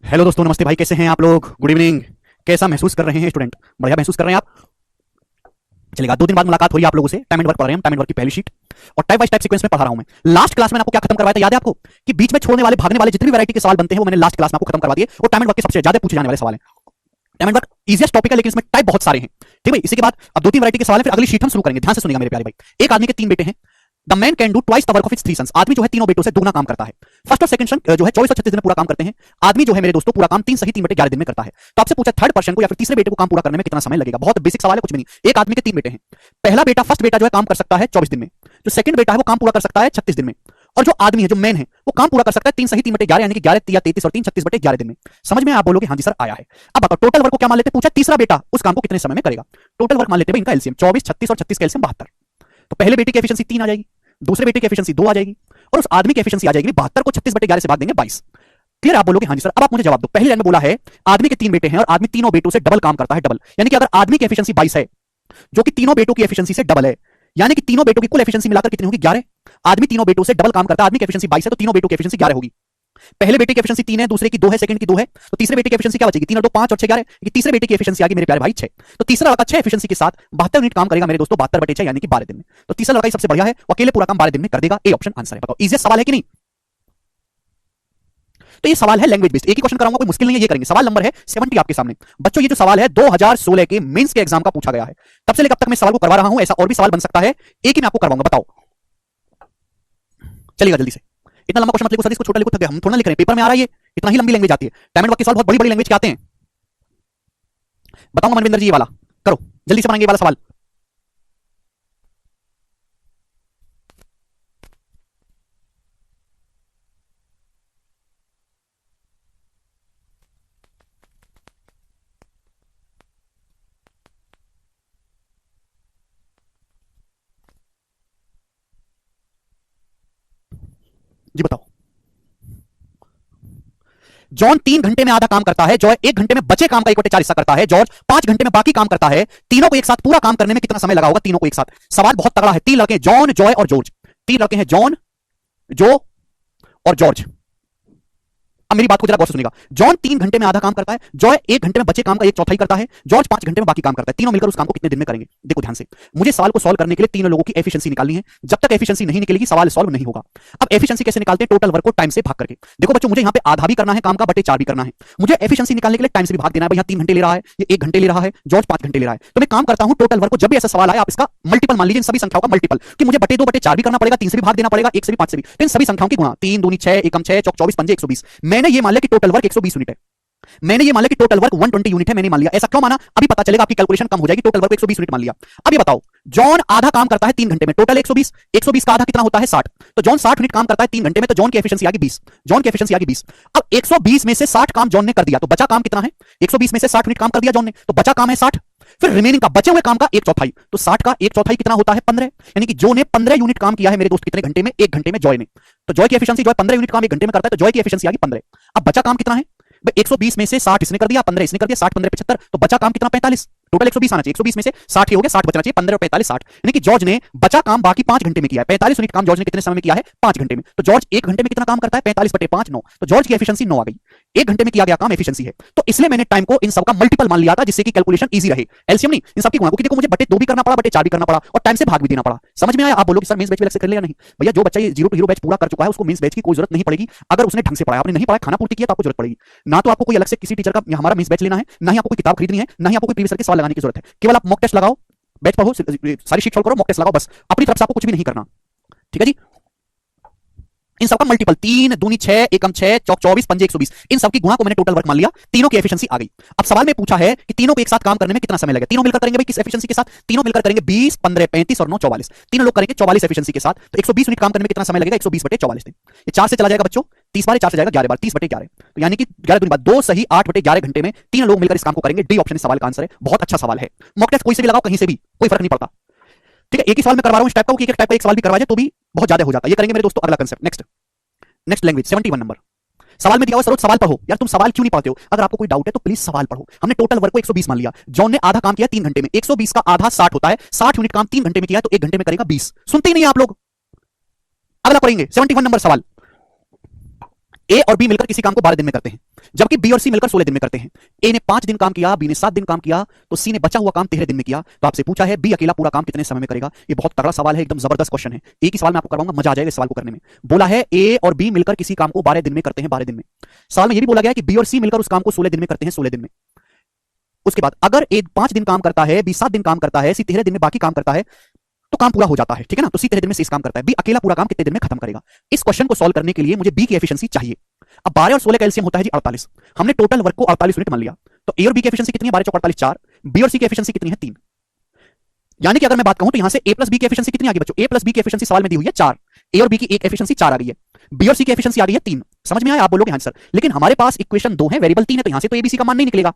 Hello दोस्तों, नमस्ते भाई, कैसे हैं आप लोग? Good evening. कैसा महसूस कर रहे हैं स्टूडेंट? बढ़िया महसूस कर रहे हैं आप? चलेगा, 2 दिन बाद मुलाकात हो रही है आप लोगों से। टाइम एंड वर्क पढ़ रहे हैं हम, टाइम एंड वर्क की पहली शीट और टाइप बाय टाइप सीक्वेंस में पढ़ा रहा हूं मैं। लास्ट क्लास में आपको क्या खत्म करवाया था, याद है आपको? कि बीच में छोड़ने वाले, भागने वाले जितने भी वैरायटी के सवाल बनते हैं वो मैंने लास्ट क्लास में आपको खत्म करवा दिए और टाइम एंड वर्क के सबसे ज्यादा पूछे जाने वाले सवाल हैं। Time and work easiest topic है, लेकिन इसमें टाइप बहुत सारे हैं। ठीक है, इसी के बाद अब 2-3 वैरायटी के सवाल हैं, फिर अगली शीट हम शुरू करेंगे। ध्यान से सुनिएगा मेरे प्यारे भाई। एक आदमी के 3 बेटे हैं। The man can do twice the work of his 3 sons. आदमी जो है तीनों बेटों से दुगना काम करता है। फर्स्ट और सेकंड सन जो है 24 और 36 दिन में पूरा काम करते हैं। आदमी जो है मेरे दोस्तों पूरा काम 3 सही 3 बटे 11 दिन में करता है। तो आपसे पूछा थर्ड पर्सन को या फिर तीसरे बेटे को काम पूरा करने में कितना समय लगेगा। बहुत बेसिक सवाल है, कुछ भी नहीं। एक आदमी के 3 बेटे हैं। पहला बेटा, फर्स्ट बेटा जो है काम कर सकता है 24 दिन में। जो सेकंड बेटा है वो काम पूरा कर सकता है 36 दिन में। और जो आदमी है, जो मैन है, वो काम पूरा कर सकता है 3 सही 3 बटे 11 यानी कि 11 या 33 और 3 36 बटे 11 दिन में। समझ में? आप बोलोगे हाँ जी सर आया है। अब बताओ टोटल वर्क को क्या मान लेते हैं? पूछा तीसरा बेटा उस काम को कितने समय में करेगा। टोटल वर्क मान लेते हैं इनका एलसीएम 24, 36 और 36 का एलसीएम 72। तो पहले बेटे की एफिशिएंसी 3 आ जाएगी, दूसरे बेटे की एफिशिएंसी 2 आ जाएगी और उस आदमी की एफिशिएंसी आ जाएगी 72 को 36 बटे 11 से भाग देंगे 22। क्लियर? आप बोलोगे हाँ जी सर। अब आप मुझे जवाब दो। पहली लाइन में बोला है आदमी के 3 बेटे हैं और आदमी तीनों बेटों से डबल काम करता है। डबल यानी कि अगर आदमी की एफिशिएंसी 22 है जो कि तीनों बेटों की एफिशिएंसी से डबल है, यानी कि तीनों बेटों की कुल एफिशिएंसी मिलाकर कितनी होगी? 11। आदमी तीनों बेटों से डबल काम करता है, आदमी की एफिशिएंसी 22 है तो तीनों बेटों की एफिशिएंसी 11 होगी। पहले बेटे की एफिशिएंसी 3 है, दूसरे की 2 है, सेकंड की 2 है, तो तीसरे बेटे की एफिशिएंसी क्या बचेगी? 3 और 2 5 और 6 11। ये तीसरे बेटे की एफिशिएंसी आ गई मेरे प्यारे भाई 6। तो तीसरा लड़का 6 एफिशिएंसी के साथ 72 यूनिट काम करेगा मेरे दोस्तों, 72 बटे 6 यानी कि 12 दिन में। तो तीसरा लड़का ही सबसे बढ़िया है, वो अकेले पूरा काम 12 दिन में कर देगा। ए ऑप्शन आंसर है। बताओ इजी सवाल है कि नहीं? तो ये सवाल है लैंग्वेज बेस्ड। एक ही क्वेश्चन कराऊंगा, कोई मुश्किल नहीं है, ये करेंगे। सवाल नंबर है 70 आपके सामने। बच्चों ये जो सवाल है 2016 के मेंस के एग्जाम का पूछा गया है। तब से लेकर अब तक मैं सवाल को करवा रहा हूं, ऐसा और भी सवाल बन सकता है, एक ही मैं आपको करवाऊंगा। बताओ चलिएगा जल्दी से। इतना लंबा क्वेश्चन मत लिखो सर, इसको छोटा लिखो, थक गए हम। थोड़ा लिख रहे हैं, पेपर में आ रहा है ये। इतना ही लंबी लैंग्वेज आती है। टाइम एंड वर्क के सवाल बहुत बड़ी बड़ी लैंग्वेज के आते हैं। बताऊंगा मनविंदर जी, ये वाला करो जल्दी से, बनाएंगे ये वाला सवाल। जी बताओ। जॉन 3 घंटे में आधा काम करता है, जॉय 1 घंटे में बचे काम का 1/4 हिस्सा करता है, जॉर्ज 5 घंटे में बाकी काम करता है। तीनों को एक साथ पूरा काम करने में कितना समय लगा होगा? तीनों को एक साथ। सवाल बहुत तगड़ा है। 3 लड़के जॉन, जॉय और जॉर्ज। 3 लड़के हैं जॉन, जो और जॉर्ज। अब मेरी बात को जरा गौर से सुनिएगा। जॉन 3 घंटे में आधा काम करता है, जॉय 1 घंटे में बचे काम का 1/4 करता है, जॉर्ज 5 घंटे में बाकी काम करता है। तीनों मिलकर उस काम को कितने दिन में करेंगे? देखो ध्यान से, मुझे सवाल को सॉल्व करने के लिए तीनों लोगों की एफिशिएंसी निकालनी है। जब तक एफिशिएंसी नहीं निकलेगी सवाल सॉल्व नहीं होगा। अब एफिशिएंसी कैसे निकालते हैं? टोटल वर्क को टाइम से भाग करके। देखो बच्चों, मुझे यहां पे आधा भी करना है काम का, बटे 4 भी करना है। मुझे एफिशिएंसी निकालने के लिए टाइम से भी भाग देना है। भाई 3 घंटे ले रहा है, ये 1 घंटे ले रहा है, जॉर्ज 5 घंटे ले रहा है। तो मैं काम करता हूं टोटल वर्क को। जब भी ऐसा सवाल आए आप इसका मल्टीपल मान लीजिए, इन सभी संख्याओं का मल्टीपल, कि मुझे बटे 2 बटे 4 भी करना पड़ेगा, 3 से भी भाग देना पड़ेगा, 1 से भी, 5 से भी। तो इन सभी संख्याओं की गुणा, 3 दूनी 6, एकम 6, चौक 24, पंजे 120। मैंने ये मान लिया कि टोटल वर्क 120 यूनिट है। मैंने ये मान लिया कि टोटल वर्क 120 यूनिट है। मैंने मान लिया। ऐसा क्यों माना? अभी पता चलेगा, आपकी कैलकुलेशन कम हो जाएगी। टोटल वर्क 120 यूनिट मान लिया। अब ये बताओ, जॉन आधा काम करता है 3 घंटे में, टोटल 120, 120 का आधा कितना होता है? 60। तो जॉन 60 यूनिट काम करता है 3 घंटे में, तो जॉन की एफिशिएंसी आ गई 20। जॉन की एफिशिएंसी आ गई 20। अब 120 में से 60 काम जॉन ने कर दिया, तो बचा काम कितना है? 120 में से 60 यूनिट काम कर दिया जॉन ने, तो बचा काम है 60। फिर रिमेनिंग का, बचे हुए काम का 1/4। तो 60 का 1/4 कितना होता है? 15। यानी कि जो ने 15 यूनिट काम किया है मेरे दोस्त, कितने घंटे में? 1 घंटे में जॉय ने। तो जॉय की एफिशिएंसी, जॉय 15 यूनिट काम 1 घंटे में करता है, तो जॉय की एफिशिएंसी आ गई 15। अब बचा काम कितना है? 120 में से 60 इसने कर दिया, 15 इसने कर दिया, 60 15 75, तो बचा काम कितना? 45। टोटल 120 आना चाहिए, 120 में से 60 ही हो गया, 60 बचना चाहिए, 15 और 45 60। यानी कि जॉर्ज ने बचा काम बाकी 5 घंटे में किया है। 45 यूनिट काम जॉर्ज ने कितने समय में किया है? 5 घंटे में। तो जॉर्ज 1 घंटे में कितना काम करता है? 45 बटे 5 9। तो जॉर्ज की एफिशिएंसी 9 आ गई। 1 घंटे में किया गया काम एफिशिएंसी है। तो इसलिए मैंने टाइम को इन सब का मल्टीपल मान लिया था, जिससे कि कैलकुलेशन इजी रहे। एलसीएम नहीं, इन सब की गुणा, क्योंकि देखो मुझे बटे 2 भी करना पड़ा, बटे 4 भी करना पड़ा और टाइम से भाग भी देना पड़ा। समझ में आया? आप बोलोगे सर मेंस बैच भी अलग से कर लिया? नहीं भैया, जो बच्चा ये 0 टू हीरो बैच पूरा कर चुका है उसको मेंस बैच की कोई जरूरत नहीं पड़ेगी। अगर उसने ढंग से पढ़ाया, आपने नहीं पढ़ाया, खाना पूर्ति किया, तो आपको जरूरत पड़ेगी। ना तो आपको कोई अलग से किसी टीचर का हमारा मेंस बैच लेना है, ना ही आपको कोई किताब खरीदनी है, ना ही आपको कोई प्रीवियस के सवाल लगाने की जरूरत है। केवल आप मॉक टेस्ट लगाओ, बैच पढ़ो, सारी शीट सॉल्व करो, मॉक टेस्ट लगाओ, बस। अपनी तरफ से आपको कुछ भी नहीं करना। ठीक है जी? इन सबका मल्टीपल, 3 दूनी 6, एकम 6, चौक 24, पंजे 120। इन सबकी गुणा को मैंने टोटल वर्क मान लिया। तीनों की एफिशिएंसी आ गई। अब सवाल में पूछा है कि तीनों को एक साथ काम करने में कितना समय लगेगा। तीनों मिलकर करेंगे भाई किस एफिशिएंसी के साथ? तीनों मिलकर करेंगे 20, 15, 35 और 9 44। तीनों लोग करेंगे 44 एफिशिएंसी के साथ। तो 120 यूनिट काम करने में कितना समय लगेगा? 120 बटे 44 दिन। ये 4 से चला जाएगा बच्चों, 30 बार 4 से जाएगा 11 बार, 30 बटे 11। तो यानी कि 11 दूनी बात 2 सही 8 बटे 11 घंटे में तीन लोग मिलकर इस काम को करेंगे। डी ऑप्शन इस सवाल का आंसर है। बहुत अच्छा सवाल है। मॉक टेस्ट कोई से भी लगाओ, कहीं से भी, कोई फर्क नहीं पड़ता। ठीक है, एक ही सवाल में करवा रहा हूं इस टाइप का, एक टाइप का एक सवाल भी करवा जाए तो भी बहुत ज्यादा हो जाता है। ये करेंगे मेरे दोस्तों। अगला कांसेप्ट, नेक्स्ट लैंग्वेज 71 नंबर। सवाल में दिया हुआ सरोज सवाल पढ़ो। यार तुम सवाल क्यों नहीं पढ़ते हो? अगर आपको कोई डाउट है तो प्लीज सवाल पढ़ो। हमने टोटल वर्क को 120 मान लिया। जॉन ने आधा काम किया 3 घंटे में, 120 का आधा 60 होता है। 60 यूनिट काम 3 घंटे में किया तो 1 घंटे में करेगा 20। सुनते ही नहीं आप लोग। अगला पढ़ेंगे 71 नंबर सवाल। ए और बी मिलकर किसी काम को 12 दिन में करते हैं, जबकि बी और सी मिलकर 16 दिन में करते हैं। ए ने 5 दिन काम किया, बी ने 7 दिन काम किया, तो सी ने बचा हुआ काम 13 दिन में किया। तो आपसे पूछा है बी अकेला पूरा काम कितने समय में करेगा। ये बहुत तगड़ा सवाल है, एकदम जबरदस्त क्वेश्चन है। एक ही सवाल में आपको करवाऊंगा, मजा आ जाएगा इस सवाल को करने में। बोला है ए और बी मिलकर किसी काम को 12 दिन में करते हैं, 12 दिन में। सवाल में यह भी बोला गया है कि बी और सी मिलकर उस काम को 16 दिन में करते हैं, 16 दिन में। उसके बाद अगर ए 5 दिन काम करता है, बी 7 दिन काम करता है, सी 13 दिन में बाकी काम करता है, तो काम पूरा हो जाता है, ठीक है ना। तो सी 13 दिन में शेष काम करता है। बी अकेला पूरा काम कितने दिन में खत्म करेगा। इस क्वेश्चन को सॉल्व करने के लिए मुझे बी की एफिशिएंसी चाहिए। अब 12 और 16 का एलसीएम होता है जी 48। हमने टोटल वर्क को 48 यूनिट मान लिया। तो ए और बी की एफिशिएंसी कितनी है, 12 चौक 48 4। बी और सी की एफिशिएंसी कितनी है, 3। यानी कि अगर मैं बात कहूं तो यहां से ए प्लस बी की एफिशिएंसी कितनी आ गई बच्चों, ए प्लस बी की एफिशिएंसी सवाल में दी हुई है 4। ए और बी की एक एफिशिएंसी 4 आ गई है, बी और सी की एफिशिएंसी आ गई है 3। समझ में आया। आप बोलोगे हां सर, लेकिन हमारे पास इक्वेशन 2 है, वेरिएबल 3 है, तो यहां से तो एबीसी का मान नहीं निकलेगा।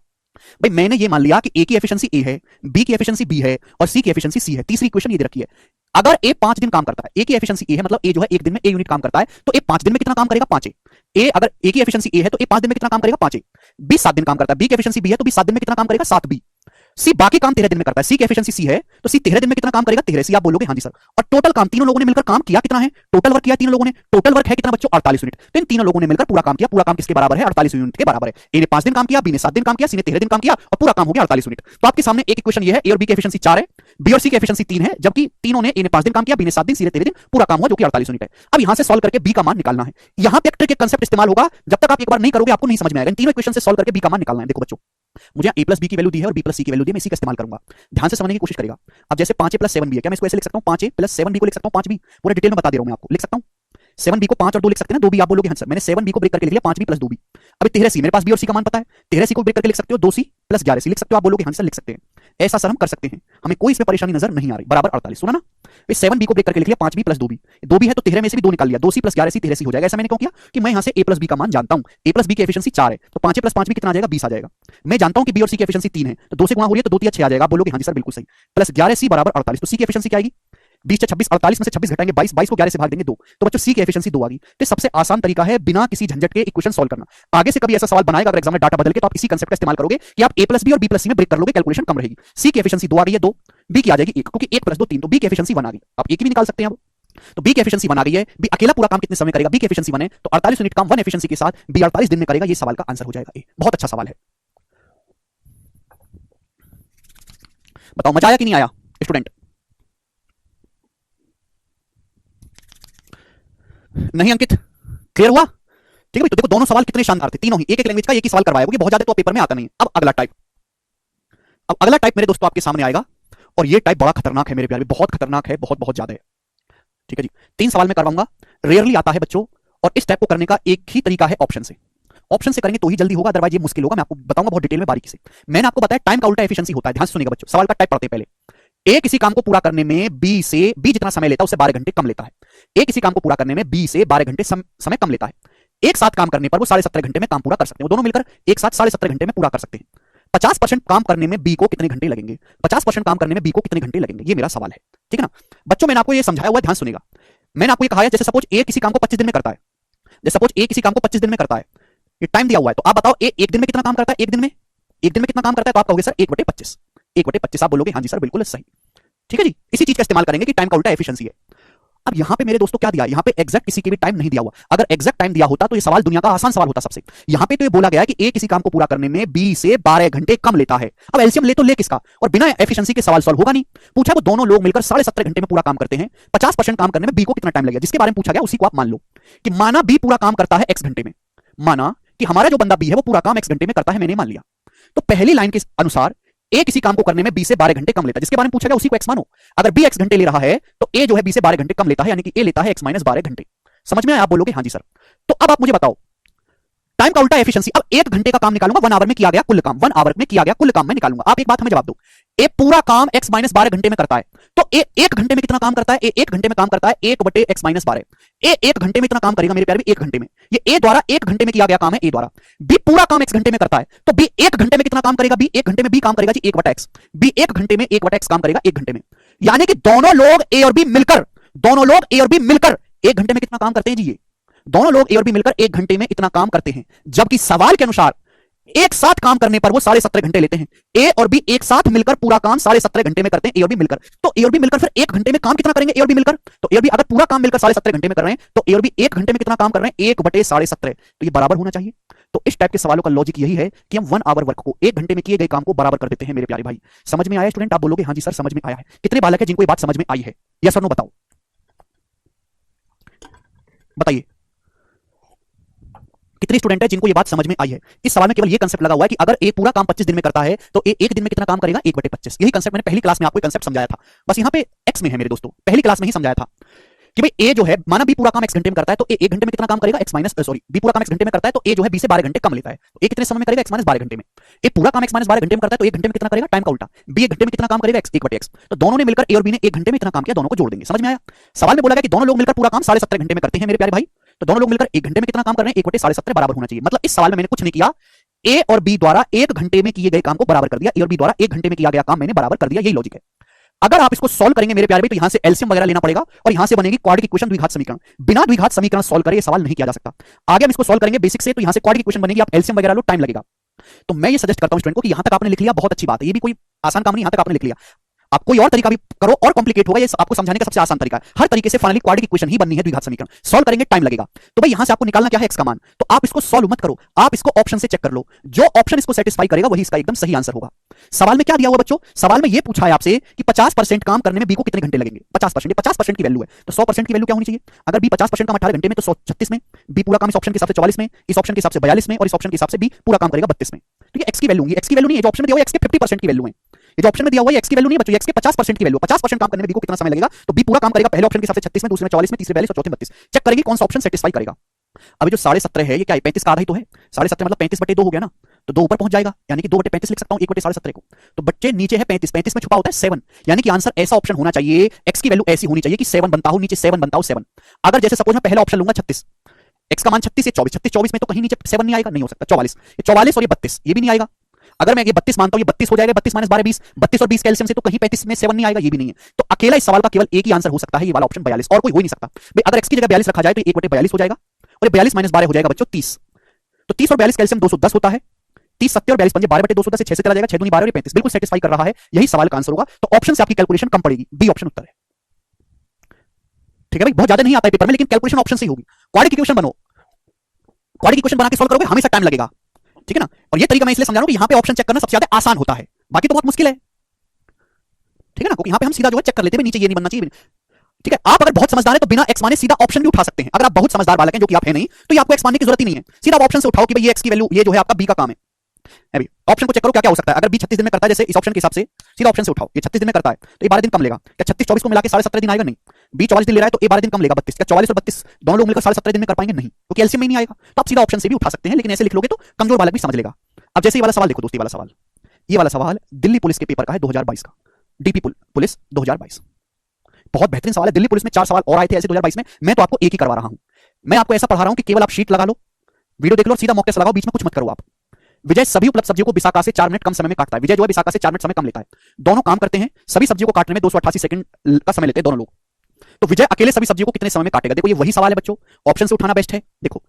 भाई मैंने ये मान लिया कि ए की एफिशिएंसी ए है, बी की एफिशिएंसी बी है और सी की एफिशिएंसी सी है। तीसरी इक्वेशन ये दे रखी है, अगर ए 5 दिन काम करता है, ए की एफिशिएंसी ए है, मतलब ए जो है एक दिन में ए यूनिट काम करता है, तो ए 5 दिन में कितना काम करेगा, 5 ए। अगर ए की एफिशिएंसी ए है तो ए 5 दिन में कितना काम करेगा, 5 ए। बी 7 दिन काम करता है, बी की एफिशिएंसी बी है तो बी 7 दिन में कितना काम करेगा, 7 बी। सी बाकी काम 13 दिन में करता है, सी की एफिशिएंसी सी है तो सी 13 दिन में कितना काम करेगा, 13 सी। आप बोलोगे हां जी सर। और टोटल काम तीनों लोगों ने मिलकर काम किया कितना है, टोटल वर्क किया तीनों लोगों ने, टोटल वर्क है कितना बच्चों, 48 यूनिट। तो इन तीनों लोगों ने मिलकर पूरा काम किया। पूरा काम किसके बराबर है, 48 यूनिट के बराबर है। ए ने 5 दिन काम किया, बी ने 7 दिन काम किया, सी ने 13 दिन काम किया और पूरा काम हो गया 48 यूनिट। तो आपके सामने एक इक्वेशन ये है, ए और बी की एफिशिएंसी 4 है, बी और सी की एफिशिएंसी 3 है, जबकि तीनों ने, ए ने 5 दिन काम किया, बी ने 7 दिन, सी ने 13 दिन, पूरा काम हुआ जो कि 48 यूनिट है। अब यहां से सॉल्व करके बी का मान निकालना है। यहां पे एक ट्रिक, एक कांसेप्ट इस्तेमाल होगा, जब तक आप एक बार नहीं करोगे आपको नहीं समझ में आएगा। इन तीनों इक्वेशन से सॉल्व करके बी का मान निकालना है। देखो बच्चों, मुझे ए प्लस बी की वैल्यू दी है और बी प्लस सी की वैल्यू दी है, मैं इसी का इस्तेमाल करूंगा। ध्यान से समझने की कोशिश करेगा। अब जैसे 5a प्लस 7b है, क्या मैं इसको ऐसे लिख सकता हूं, 5a प्लस 7b को लिख सकता हूं, 5b पूरा डिटेल में बता दे रहा हूं मैं आपको। लिख सकता हूं 7b को 5 और 2 लिख सकते हैं ना, 2b। आप बोलोगे हां सर, मैंने 7b को ब्रेक करके लिख लिया, 5b प्लस 2b। अब 13c, मेरे पास b और c का मान पता है, 13c को ब्रेक करके लिख सकते हो 2c प्लस 11c लिख सकते हो। आप बोलोगे हां सर लिख सकते हैं। ऐसा सर हम कर सकते हैं, हमें कोई इसमें परेशानी नजर नहीं आ रही। बराबर 48, सुना ना। 7b को ब्रेक करके लिख लिया, 5b प्लस 2b। 2b है तो 13 में से भी 2 निकाल लिया, 2c प्लस 11c 13c हो जाएगा। ऐसा मैंने क्यों किया कि मैं यहां से a प्लस b का मान जानता हूं। a प्लस b की एफिशिएंसी 4 है तो 5a प्लस 5b कितना आ जाएगा, 20 आ जाएगा। मैं जानता हूं कि b और c की एफिशिएंसी 3 है तो 2 से गुणा हो रही है तो 2 3 6 आ जाएगा। आप बोलोगे हां जी सर बिल्कुल सही। प्लस 11c बराबर 48, तो c की एफिशिएंसी क्या आएगी, 20 से 26, 48 में से 26 घटाएंगे 22, 22 को 11 से भाग देंगे 2, तो बच्चों सी की एफिशिएंसी 2 आ गई। तो सबसे आसान तरीका है बिना किसी झंझट के इक्वेशन सॉल्व करना। आगे से कभी ऐसा सवाल बनाएगा अगर एग्जाम में डाटा बदल के, तो आप इसी कांसेप्ट का इस्तेमाल करोगे कि आप a प्लस बी और b प्लस सी में ब्रेक कर लोगे, कैलकुलेशन कम रहेगी। सी की एफिशिएंसी 2 आ गई है, 2 b की आ जाएगी 1, क्योंकि 1 प्लस 2 3, तो b की एफिशिएंसी 1 आ गई। आप a की भी निकाल सकते हैं अब। तो b की एफिशिएंसी 1 आ गई है। b अकेला पूरा काम कितने समय करेगा, b की एफिशिएंसी 1 है तो 48 यूनिट काम 1 एफिशिएंसी के साथ b 48 दिन में करेगा। ये सवाल का आंसर हो जाएगा ए। बहुत अच्छा सवाल है। बताओ मजा आया कि नहीं आया स्टूडेंट। नहीं अंकित, क्लियर हुआ। ठीक है भाई। तो देखो दोनों सवाल कितने शानदार थे, तीनों ही एक एक लैंग्वेज का एक ही सवाल करवाया, क्योंकि बहुत ज्यादा तो पेपर में आता नहीं है। अब अगला टाइप, अब अगला टाइप मेरे दोस्तों आपके सामने आएगा और ये टाइप बड़ा खतरनाक है मेरे प्यारे, बहुत खतरनाक है, बहुत बहुत ज्यादा है। ठीक है जी, 3 सवाल में करवाऊंगा, रेयरली आता है बच्चों। और इस टाइप को करने का एक ही तरीका है, ऑप्शन से। ऑप्शन से करेंगे तो ही जल्दी होगा, अदरवाइज ये मुश्किल होगा। मैं आपको बताऊंगा बहुत डिटेल में बारीकी से। मैंने आपको बताया टाइम का उल्टा एफिशिएंसी होता है। ध्यान से सुनिएगा बच्चों, सवाल का टाइप पढ़ते हैं पहले। ए किसी काम को पूरा करने में बी से, बी जितना समय लेता है उससे 12 घंटे कम लेता है। ए किसी काम को पूरा करने में बी से 12 घंटे समय कम लेता है। एक साथ काम करने पर वो 17.5 घंटे में काम पूरा कर सकते हैं। वो दोनों मिलकर एक साथ 17.5 घंटे में पूरा कर सकते हैं। 50% काम करने में बी को कितने घंटे लगेंगे, 50% काम करने में बी को कितने घंटे लगेंगे, ये मेरा सवाल है। ठीक है ना बच्चों, मैंने आपको ये समझाया हुआ है, ध्यान सुनिएगा। मैंने आपको ये कहा है, जैसे सपोज ए किसी काम को 25 दिन में करता है, जैसे सपोज ए किसी काम को 25 दिन में करता है, ये टाइम दिया हुआ है, तो आप बताओ ए एक दिन में कितना काम करता है, एक दिन में कितना काम करता है, तो आप कहोगे सर 1/25, 1/25। आप बोलोगे हां जी सर बिल्कुल सही। ठीक है जी, इसी चीज का इस्तेमाल करेंगे कि टाइम का उल्टा एफिशिएंसी है। अब यहां पे मेरे दोस्तों क्या दिया, यहां पे एग्जैक्ट किसी के भी टाइम नहीं दिया हुआ। अगर एग्जैक्ट टाइम दिया होता तो ये सवाल दुनिया का आसान सवाल होता सबसे। यहां पे तो ये बोला गया है कि ए किसी काम को पूरा करने में बी से 12 घंटे कम लेता है। अब एलसीएम ले तो ले किसका, और बिना एफिशिएंसी के सवाल सॉल्व होगा नहीं। पूछा वो दोनों लोग मिलकर 17.5 घंटे में पूरा काम करते हैं, 50% काम करने में बी को कितना टाइम लगेगा, जिसके बारे में पूछा गया उसी को आप मान लो कि माना बी पूरा काम करता है x घंटे में, माना कि हमारा जो बंदा बी है वो पूरा काम x घंटे में करता है, मैंने मान लिया। तो पहली लाइन के अनुसार ए किसी काम को करने में बी से 12 घंटे कम लेता है, जिसके बारे में पूछा गया उसी को x मानो। अगर बी x घंटे ले रहा है तो ए जो है बी से 12 घंटे कम लेता है, यानी कि ए लेता है x - 12 घंटे। समझ में आया। आप बोलोगे हां जी सर। तो अब आप मुझे बताओ टाइम का उल्टा एफिशिएंसी। अब 1 घंटे का काम निकालूंगा, 1 आवर में किया गया कुल काम, 1 आवर में किया गया कुल काम मैं निकालूंगा। आप एक बात हमें जवाब दो, ए पूरा काम x - 12 घंटे में करता है, तो ए 1 घंटे में कितना काम करता है, ए 1 घंटे में काम करता है 1/x - 12। ए 1 घंटे में इतना काम करेगा मेरे प्यारे, 1 घंटे में। ये ए द्वारा 1 घंटे में किया गया काम है, ए द्वारा। बी पूरा काम x घंटे में करता है, तो बी 1 घंटे में कितना काम करेगा, बी 1 घंटे में बी काम करेगा जी 1/x। बी 1 घंटे में 1/x काम करेगा 1 घंटे में, यानी कि दोनों लोग ए और बी मिलकर 1 घंटे में कितना काम करते हैं जी, ये दोनों लोग ए और बी मिलकर 1 घंटे में इतना काम करते हैं। जबकि सवाल के अनुसार एक साथ काम करने पर वो 17.5 घंटे लेते हैं। ए और बी एक साथ मिलकर पूरा काम 17.5 घंटे में करते हैं, ए और बी मिलकर। तो ए और बी मिलकर फिर 1 घंटे में काम कितना करेंगे? ए और बी मिलकर। तो ए और बी अगर पूरा काम मिलकर 17.5 घंटे में कर रहे हैं, तो ए और बी 1 घंटे में कितना काम कर रहे हैं? 1/17। तो ये बराबर होना चाहिए। तो इस टाइप के सवालों का लॉजिक यही है कि हम 1 आवर वर्क को 1 घंटे में किए गए काम को बराबर कर देते हैं मेरे प्यारे भाई। समझ में आया स्टूडेंट? आप बोलोगे हाँ जी सर समझ में आया है। कितने बालक है जिनको ये बात समझ में आई है? यस और नो बताओ, बताइए कितने स्टूडेंट है जिनको ये बात समझ में आई है? इस सवाल में केवल ये कंसेप्ट लगा हुआ है कि अगर ए पूरा काम 25 दिन में करता है तो ए एक दिन में कितना काम करेगा? 1/25। यही कंसेप्ट मैंने पहली क्लास में आपको कंसेप्ट समझाया था। बस यहाँ पे एक्स में है मेरे दोस्तों, पहली क्लास में ही समझाया था कि भाई ए जो है, माना बी पूरा काम x घंटे में करता है तो ए 1 घंटे में कितना काम करेगा? x माइनस सॉरी बी पूरा काम x घंटे में करता है तो ए जो है बी से 12 घंटे कम लेता है, तो ए कितने समय में करेगा? x माइनस 12 घंटे में। ए पूरा काम x माइनस 12 घंटे में करता है तो 1 घंटे में कितना करेगा? टाइम का उल्टा। बी 1 घंटे में कितना काम करेगा? x 1/x। तो दोनों ने मिलकर ए और बी ने 1 घंटे में इतना काम किया, दोनों को जोड़ देंगे। समझ में आया? सवाल में बोला गया कि दोनों लोग मिलकर पूरा काम 17.5 घंटे में करते हैं मेरे प्यारे भाई। तो दोनों लोग मिलकर 1 घंटे में कितना काम कर रहे हैं? 1/17 बराबर होना चाहिए। मतलब इस सवाल में मैंने कुछ नहीं किया, ए और बी द्वारा 1 घंटे में किए गए काम को बराबर कर दिया, ए और बी द्वारा 1 घंटे में किया गया काम मैंने बराबर कर दिया। यही लॉजिक है। अगर आप इसको सॉल्व करेंगे मेरे प्यारे भाई तो यहां से एलसीएम वगैरह लेना पड़ेगा और यहां से बनेगी क्वाड्रेटिक इक्वेशन, द्विघात समीकरण। बिना द्विघात समीकरण सॉल्व करे ये सवाल नहीं किया जा सकता। आगे हम इसको सॉल्व करेंगे बेसिक से, तो यहां से क्वाड्रेटिक इक्वेशन बनेगी, आप एलसीएम वगैरह लो, टाइम लगेगा। तो मैं ये सजेस्ट करता हूं स्टूडेंट को कि यहां तक आपने लिख लिया, बहुत अच्छी बात है, ये भी कोई आसान काम नहीं, यहां तक आपने लिख लिया। आप कोई और तरीका भी करो और कॉम्प्लिकेट होगा, ये आपको समझाने का सबसे आसान तरीका है। हर तरीके से फाइनली क्वाड्रेटिक इक्वेशन ही बननी है, द्विघात समीकरण सॉल्व करेंगे, टाइम लगेगा। तो भाई यहां से आपको निकालना क्या है? x का मान। तो आप इसको सॉल्व मत करो, आप इसको ऑप्शन से चेक कर लो, जो ऑप्शन इसको सेटिस्फाई करेगा वही इसका एकदम सही आंसर होगा। सवाल में क्या दिया हुआ बच्चों? सवाल में ये पूछा है आपसे कि 50% काम करने में बी को कितने घंटे लगेंगे? 50%, 50% की वैल्यू है तो 100% की वैल्यू क्या होनी चाहिए? अगर बी 50% काम 18 घंटे में तो 136 में, बी पूरा काम इस ऑप्शन के हिसाब से 44 में, इस ऑप्शन के हिसाब से 42 में और इस ऑप्शन के हिसाब से बी पूरा काम करेगा 32 में। तो ये x की वैल्यू होगी, x की वैल्यू नहीं है, जो ऑप्शन में दिया हुआ है x के 50% की वैल्यू है। ये जो ऑप्शन में दिया हुआ है x की वैल्यू नहीं बच्चों, x के 50% की वैल्यू। 50% काम करने में बी को कितना समय लगेगा? तो बी पूरा काम करेगा पहले ऑप्शन के हिसाब से 36 में, दूसरे में 44 में, तीसरे 42 और चौथे 32। चेक करेंगे कौन सा ऑप्शन सेटिस्फाई करेगा। अभी जो 17.5 है ये क्या है? 35 का आधा ही तो है। 17.5 मतलब 35/2 हो गया ना, तो 2 ऊपर पहुंच जाएगा, यानी कि 2/35 लिख सकता हूं 1/17 को। तो बच्चे नीचे है 35, 35 में छुपा होता है 7, यानी कि आंसर ऐसा ऑप्शन होना चाहिए, x की वैल्यू ऐसी होनी चाहिए कि 7 बनता हो, नीचे 7 बनता हो 7। अगर जैसे सपोज मैं पहला ऑप्शन लूंगा 36, x का मान 36 है 24, 36 24 में तो कहीं नीचे 7 नहीं आएगा, नहीं हो सकता। 44, ये 44 और ये 32 ये भी नहीं आएगा। अगर मैं ये 32 मानता हूं, ये 32 हो जाएगा, 32 माइनस 12 20, 32 और 20 कैल्शियम से तो कहीं 35 में 7 नहीं आएगा, ये भी नहीं है। तो अकेला इस सवाल का केवल एक ही आंसर हो सकता है, ये वाला ऑप्शन 42, और कोई हो ही नहीं सकता। भाई अगर x की जगह 42 रखा जाए तो 1/42 हो जाएगा और 42 माइनस 12 हो जाएगा बच्चों 30। तो 30 और 42 कैल्शियम 210 होता है, 30 70 और 42 पंजे 12/210 से 6 से चला जाएगा, 6 दूनी 12 और 35 बिल्कुल सेटिस्फाई कर रहा है, यही सवाल का आंसर होगा। तो ऑप्शन से आपकी कैलकुलेशन कम पड़ेगी, बी ऑप्शन उत्तर है। ठीक है भाई, बहुत ज्यादा नहीं आता है पेपर में, लेकिन कैलकुलेशन ऑप्शन से ही होगी। क्वाड्रेटिक इक्वेशन बनो, क्वाड्रेटिक इक्वेशन बना के सॉल्व करोगे हमेशा टाइम लगेगा, ठीक है ना। और ये तरीका मैं इसलिए समझा रहा हूं कि यहां पे ऑप्शन चेक करना सबसे ज्यादा आसान होता है, बाकी तो बहुत मुश्किल है, ठीक है ना, क्योंकि यहां पे हम सीधा जो है चेक कर लेते हैं नीचे ये नहीं बनना चाहिए, ठीक है। आप अगर बहुत समझदार है तो बिना x माने सीधा ऑप्शन भी उठा सकते हैं। अगर आप बहुत समझदार बालक हैं, जो कि आप है नहीं, तो ये आपको x मानने की जरूरत ही नहीं है, सीधा आप ऑप्शन से उठाओ कि भाई ये x की वैल्यू, ये जो है आपका b का काम है। अभी ऑप्शन को चेक करो क्या क्या हो सकता है। अगर b 36 दिन में करता है, जैसे इस ऑप्शन के हिसाब से सीधा ऑप्शन से उठाओ, ये 36 दिन में करता है तो ये 12 दिन कम लेगा। क्या 36 24 को मिला के 17.5 दिन आएगा? नहीं। b 44 दिन ले रहा है तो ये 12 दिन कम लेगा 32। क्या 44 और 32 दोनों लोग मिलकर 17.5 दिन में कर पाएंगे? नहीं, क्योंकि एलसीएम में नहीं आएगा। तो आप सीधा ऑप्शन से भी उठा सकते हैं, लेकिन ऐसे लिख लोगे तो कमजोर बालक भी समझ लेगा। अब जैसे ये वाला सवाल देखो दोस्ती, वाला सवाल, ये वाला सवाल दिल्ली पुलिस के पेपर का है 2022 का, डीपी पुलिस 2022। बहुत बेहतरीन सवाल है। दिल्ली पुलिस में 4 सवाल और आए थे ऐसे 2022 में, मैं तो आपको एक ही करवा रहा हूं। मैं आपको ऐसा पढ़ा रहा हूं कि केवल आप शीट लगा लो, वीडियो देख लो और सीधा मॉक टेस्ट लगाओ, बीच में कुछ मत करो आप। विजय सभी उपलब्ध सब्जियों को बिसाका से 4 मिनट कम समय में काटता है। विजय जो है बिसाका से 4 मिनट समय कम लेता है। दोनों काम करते हैं, सभी सब्जियों को काटने में 288 सेकंड का समय लेते हैं दोनों लोग। तो विजय अकेले सभी सब्जियों को कितने समय में काटेगा? देखो ये वही सवाल है बच्चों, ऑप्शन से उठाना बेस्ट है। देखो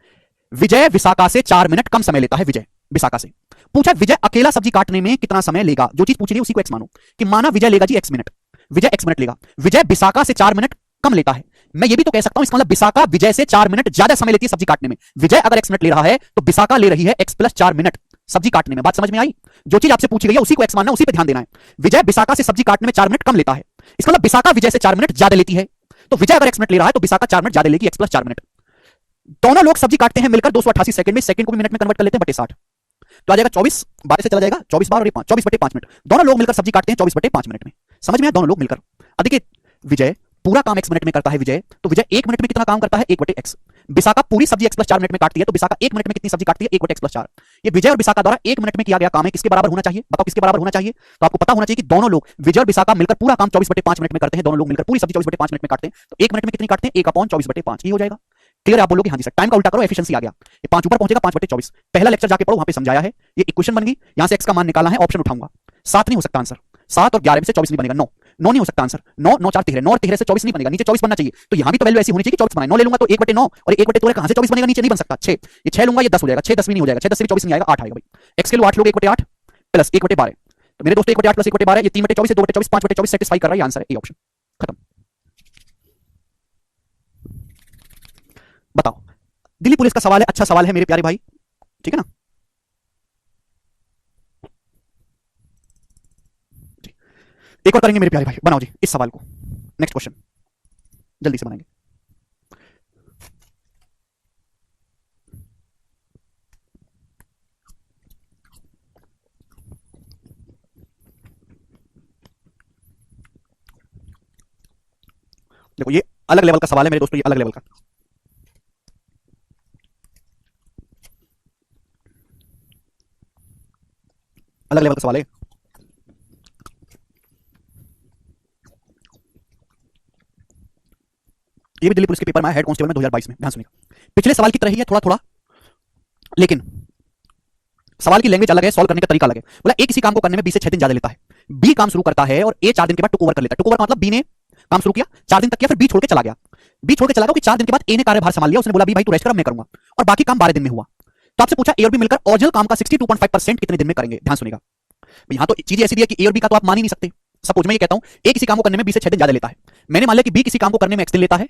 विजय विसाका से 4 मिनट कम समय लेता है, विजय विसाका से। पूछा विजय अकेला सब्जी काटने में कितना समय लेगा, जो चीज पूछ रही है उसी को एक्स मानो, कि माना विजय लेगा जी x मिनट, विजय x मिनट लेगा, विजय बिसाका से 4 मिनट कम लेता है। मैं ये भी तो कह सकता हूं, इसका मतलब बिसाका विजय से 4 मिनट ज्यादा समय लेती है सब्जी काटने में। विजय अगर x मिनट ले रहा है तो बिसाका ले रही है x + 4 मिनट सब्जी काटने में। बात समझ में आई? जो चीज आपसे पूछी गई है उसी को x मानना, उसी पे ध्यान देना है। विजय बिसाका से सब्जी काटने में 4 मिनट कम लेता है, इसका मतलब बिसाका विजय से 4 मिनट ज्यादा लेती है। तो विजय अगर x मिनट ले रहा है तो बिसाका 4 मिनट ज्यादा लेगी, x + 4 मिनट। दोनों लोग सब्जी काटते हैं मिलकर 288 सेकंड में, सेकंड को भी मिनट में कन्वर्ट कर लेते हैं बटे 60, तो आ जाएगा 24 12 से चला जाएगा 24 बार और 5 24/5 मिनट। दोनों लोग मिलकर सब्जी काटते हैं 24/5 मिनट में। समझ में आया? दोनों लोग मिलकर। अब देखिए विजय पूरा काम x मिनट में करता है विजय, तो विजय 1 मिनट में कितना काम करता है? 1/x। बिसाका पूरी सब्जी x + 4 मिनट में काटती है, तो बिसाका 1 मिनट में कितनी सब्जी काटती है? 1/x + 4। ये विजय और बिसाका द्वारा 1 मिनट में किया गया काम है, किसके बराबर होना चाहिए? बताओ किसके बराबर होना चाहिए? तो आपको पता होना चाहिए कि दोनों लोग विजय और बिसाका मिलकर पूरा काम 24/5 मिनट में करते हैं। दोनों लोग मिलकर पूरी सब्जी 24/5 मिनट में काटते हैं, तो 1 मिनट में कितनी काटते हैं? 1/24/5। ये हो जाएगा क्लियर? आप बोलोगे हाँ जी सर, टाइम का उल्टा करो, एफिशिएंसी आ गया। ये 5 ऊपर पहुंचेगा 5/24। पहला लेक्चर जाके पढ़ो, वहां पे समझाया है। ये इक्वेशन बन गई, यहां से x का मान निकालना है, ऑप्शन उठाऊंगा। 7 नहीं हो सकता आंसर, 7 और 11 में से 24 नहीं बनेगा, 9। 9 नहीं हो सकता आंसर। 9 9 4 13, 9 और 13 से 24 नहीं बनेगा, नीचे 24 बनना चाहिए। तो यहां भी तो वैल्यू ऐसी होनी चाहिए कि 24 बनाए। 9 ले लूंगा तो 1/9 और 1/2 कहां से 24 बनेगा, नीचे नहीं बन सकता। 6 ये 6 लूंगा, ये 10 हो जाएगा। 6 10 भी नहीं हो जाएगा, 6 10 से 24 नहीं आएगा, 8 आएगा भाई। x के लिए 8 लोगे, 1/8 प्लस 1/12। तो मेरे दोस्तों 1/8 प्लस 1/12 ये 3/24 है, 2/24 5/24 सेटिस्फाई कर रहा है, ये आंसर है, ए ऑप्शन। खत्म। बताओ, दिल्ली पुलिस का सवाल है, अच्छा सवाल है मेरे प्यारे भाई, ठीक है ना। एक और करेंगे मेरे प्यारे भाई, बनाओ जी इस सवाल को। नेक्स्ट क्वेश्चन जल्दी से बनाएंगे। देखो ये अलग लेवल का सवाल है मेरे दोस्तों, ये अलग लेवल का। अलग लेवल का सवाल है। ये भी दिल्ली पुलिस के पेपर में आया, हेड कांस्टेबल में 2022 में। ध्यान सुनिएगा, पिछले सवाल की तरह ही है थोड़ा थोड़ा, लेकिन सवाल की लैंग्वेज अलग है, सॉल्व करने का तरीका अलग है। बोला ए किसी काम को करने में बी से 6 दिन ज्यादा लेता है। बी काम शुरू करता है और ए 4 दिन के बाद टुक ओवर कर लेता है। टुक ओवर का मतलब बी ने काम शुरू किया, 4 दिन तक किया, फिर बी छोड़ के चला गया। बी छोड़ के चला गया कि 4 दिन के बाद ए ने कार्यभार संभाल लिया, उसने बोला बी भाई तू रेस्ट कर, मैं करूंगा, और बाकी काम 12 दिन में हुआ। तो आपसे पूछा ए और बी मिलकर ओरिजिनल काम का 62.5% कितने दिन में करेंगे। ध्यान सुनिएगा, यहां तो चीज ऐसी दी है कि ए और बी का तो आप मान ही नहीं सकते। सपोज मैं ये कहता हूं ए किसी काम को करने में बी से 6 दिन ज्यादा लेता है, मैंने मान लिया कि बी किसी काम को करने में x दिन लेता है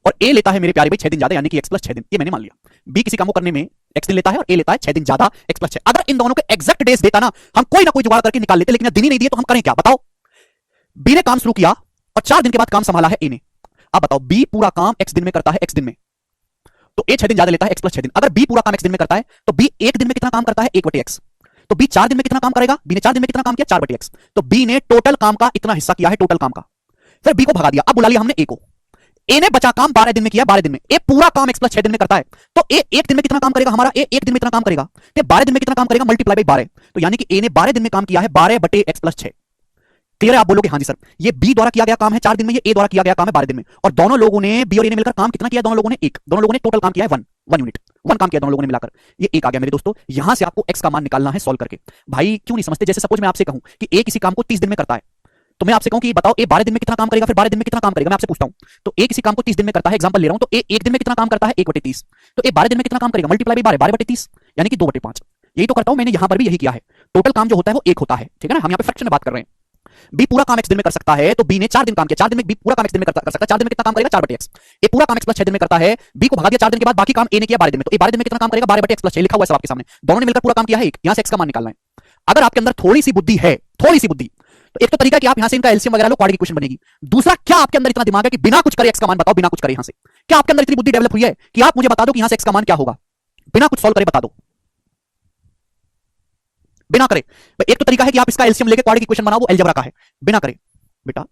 और ए लेता है मेरे प्यारे भाई 6 दिन ज्यादा, यानी कि x प्लस 6 दिन। ये मैंने मान लिया, बी किसी काम को करने में x दिन लेता है और ए लेता है 6 दिन ज्यादा, x प्लस 6। अगर इन दोनों के एग्जैक्ट डेज देता ना, हम कोई ना कोई जुगाड़ करके निकाल लेते, लेकिन दिन ही नहीं दिए तो हम करें क्या बताओ। बी ने काम शुरू किया और 4 दिन के बाद काम संभाला है ए ने। अब बताओ बी पूरा काम x दिन में करता है, x दिन में, तो ए 6 दिन ज्यादा लेता है, x प्लस 6 दिन। अगर बी पूरा काम x दिन में करता है तो बी 1 दिन में कितना काम करता है, 1/x। तो बी 4 दिन में कितना काम करेगा, बी ने 4 दिन में कितना काम किया, 4/x। तो बी ने टोटल काम का इतना हिस्सा किया है, टोटल काम का। फिर बी को भगा दिया, अब बुला लिया हमने ए को। ए ने बचा काम 12 दिन में किया, 12 दिन में। ए पूरा काम x प्लस 6 दिन में करता है, तो ए 1 दिन में कितना काम करेगा हमारा, ए 1 दिन में कितना काम करेगा, तो 12 दिन में कितना काम करेगा, मल्टीप्लाई बाय 12। तो यानी कि ए ने 12 दिन में काम किया है 12/x प्लस 6। क्लियर है? आप बोलोगे हाँ जी सर, ये बी द्वारा किया गया काम है 4 दिन में, ये ए द्वारा किया गया काम है 12 दिन में। और दोनों लोगों ने, बी और ए ने मिलकर काम कितना किया, दोनों लोगों ने एक, दोनों लोगों ने टोटल काम किया है 1 यूनिट, 1 काम किया दोनों लोगों ने मिलाकर। ये एक आ गया मेरे दोस्तों। यहां से आपको x का मान निकालना है सॉल्व करके। भाई क्यों नहीं समझते? जैसे सपोज मैं आपसे कहूं कि ए किसी काम को 30 दिन में करता है, तो मैं आपसे कहूं कि बताओ ए 12 दिन में कितना काम करेगा, फिर 12 दिन में कितना काम करेगा। मैं आपसे पूछता हूं, तो ए किसी काम को 30 दिन में करता है, एग्जांपल ले रहा हूं, तो ए 1 दिन में कितना काम करता है, 1/30। तो ए 12 दिन में कितना काम करेगा, मल्टीप्लाई बाय 12/30, यानी कि 2/5। यही तो करता हूं मैंने, यहां पर भी यही किया है। टोटल काम जो होता है वो 1 होता है, ठीक है ना। हम यहां पे फ्रैक्शन में बात कर रहे हैं। बी पूरा काम x दिन में कर सकता है, तो बी ने 4 दिन काम किया, 4 दिन में बी पूरा काम x दिन में कर सकता है, 4 दिन में कितना काम करेगा, 4/x। ए पूरा काम x प्लस 6 दिन में करता है, बी को भगा दिया 4 दिन के बाद, बाकी काम ए ने किया 12 दिन में, तो ए 12 दिन में कितना काम करेगा, 12/x प्लस 6 लिखा हुआ है सब आपके सामने। दोनों ने मिलकर पूरा काम किया है 1। यहां से x का मान निकालना है। अगर आपके अंदर थोड़ी सी बुद्धि है, थोड़ी सी बुद्धि, तो एक तो तरीका कि आप यहां से इनका एलसीएम वगैरह लो, क्वाड्रेटिक इक्वेशन बनेगी। दूसरा, क्या आपके अंदर इतना दिमाग है कि बिना कुछ करे x का मान बताओ, बिना कुछ करे यहां से? क्या आपके अंदर इतनी बुद्धि डेवलप हुई है कि आप मुझे बता दो कि यहां से x का मान क्या होगा, बिना कुछ सॉल्व करे बता दो, बिना करे? एक तो तरीका है कि आप इसका एलसीएम लेके क्वाड्रेटिक इक्वेशन बनाओ, वो अलजेब्रा का है। बिना करे बेटा,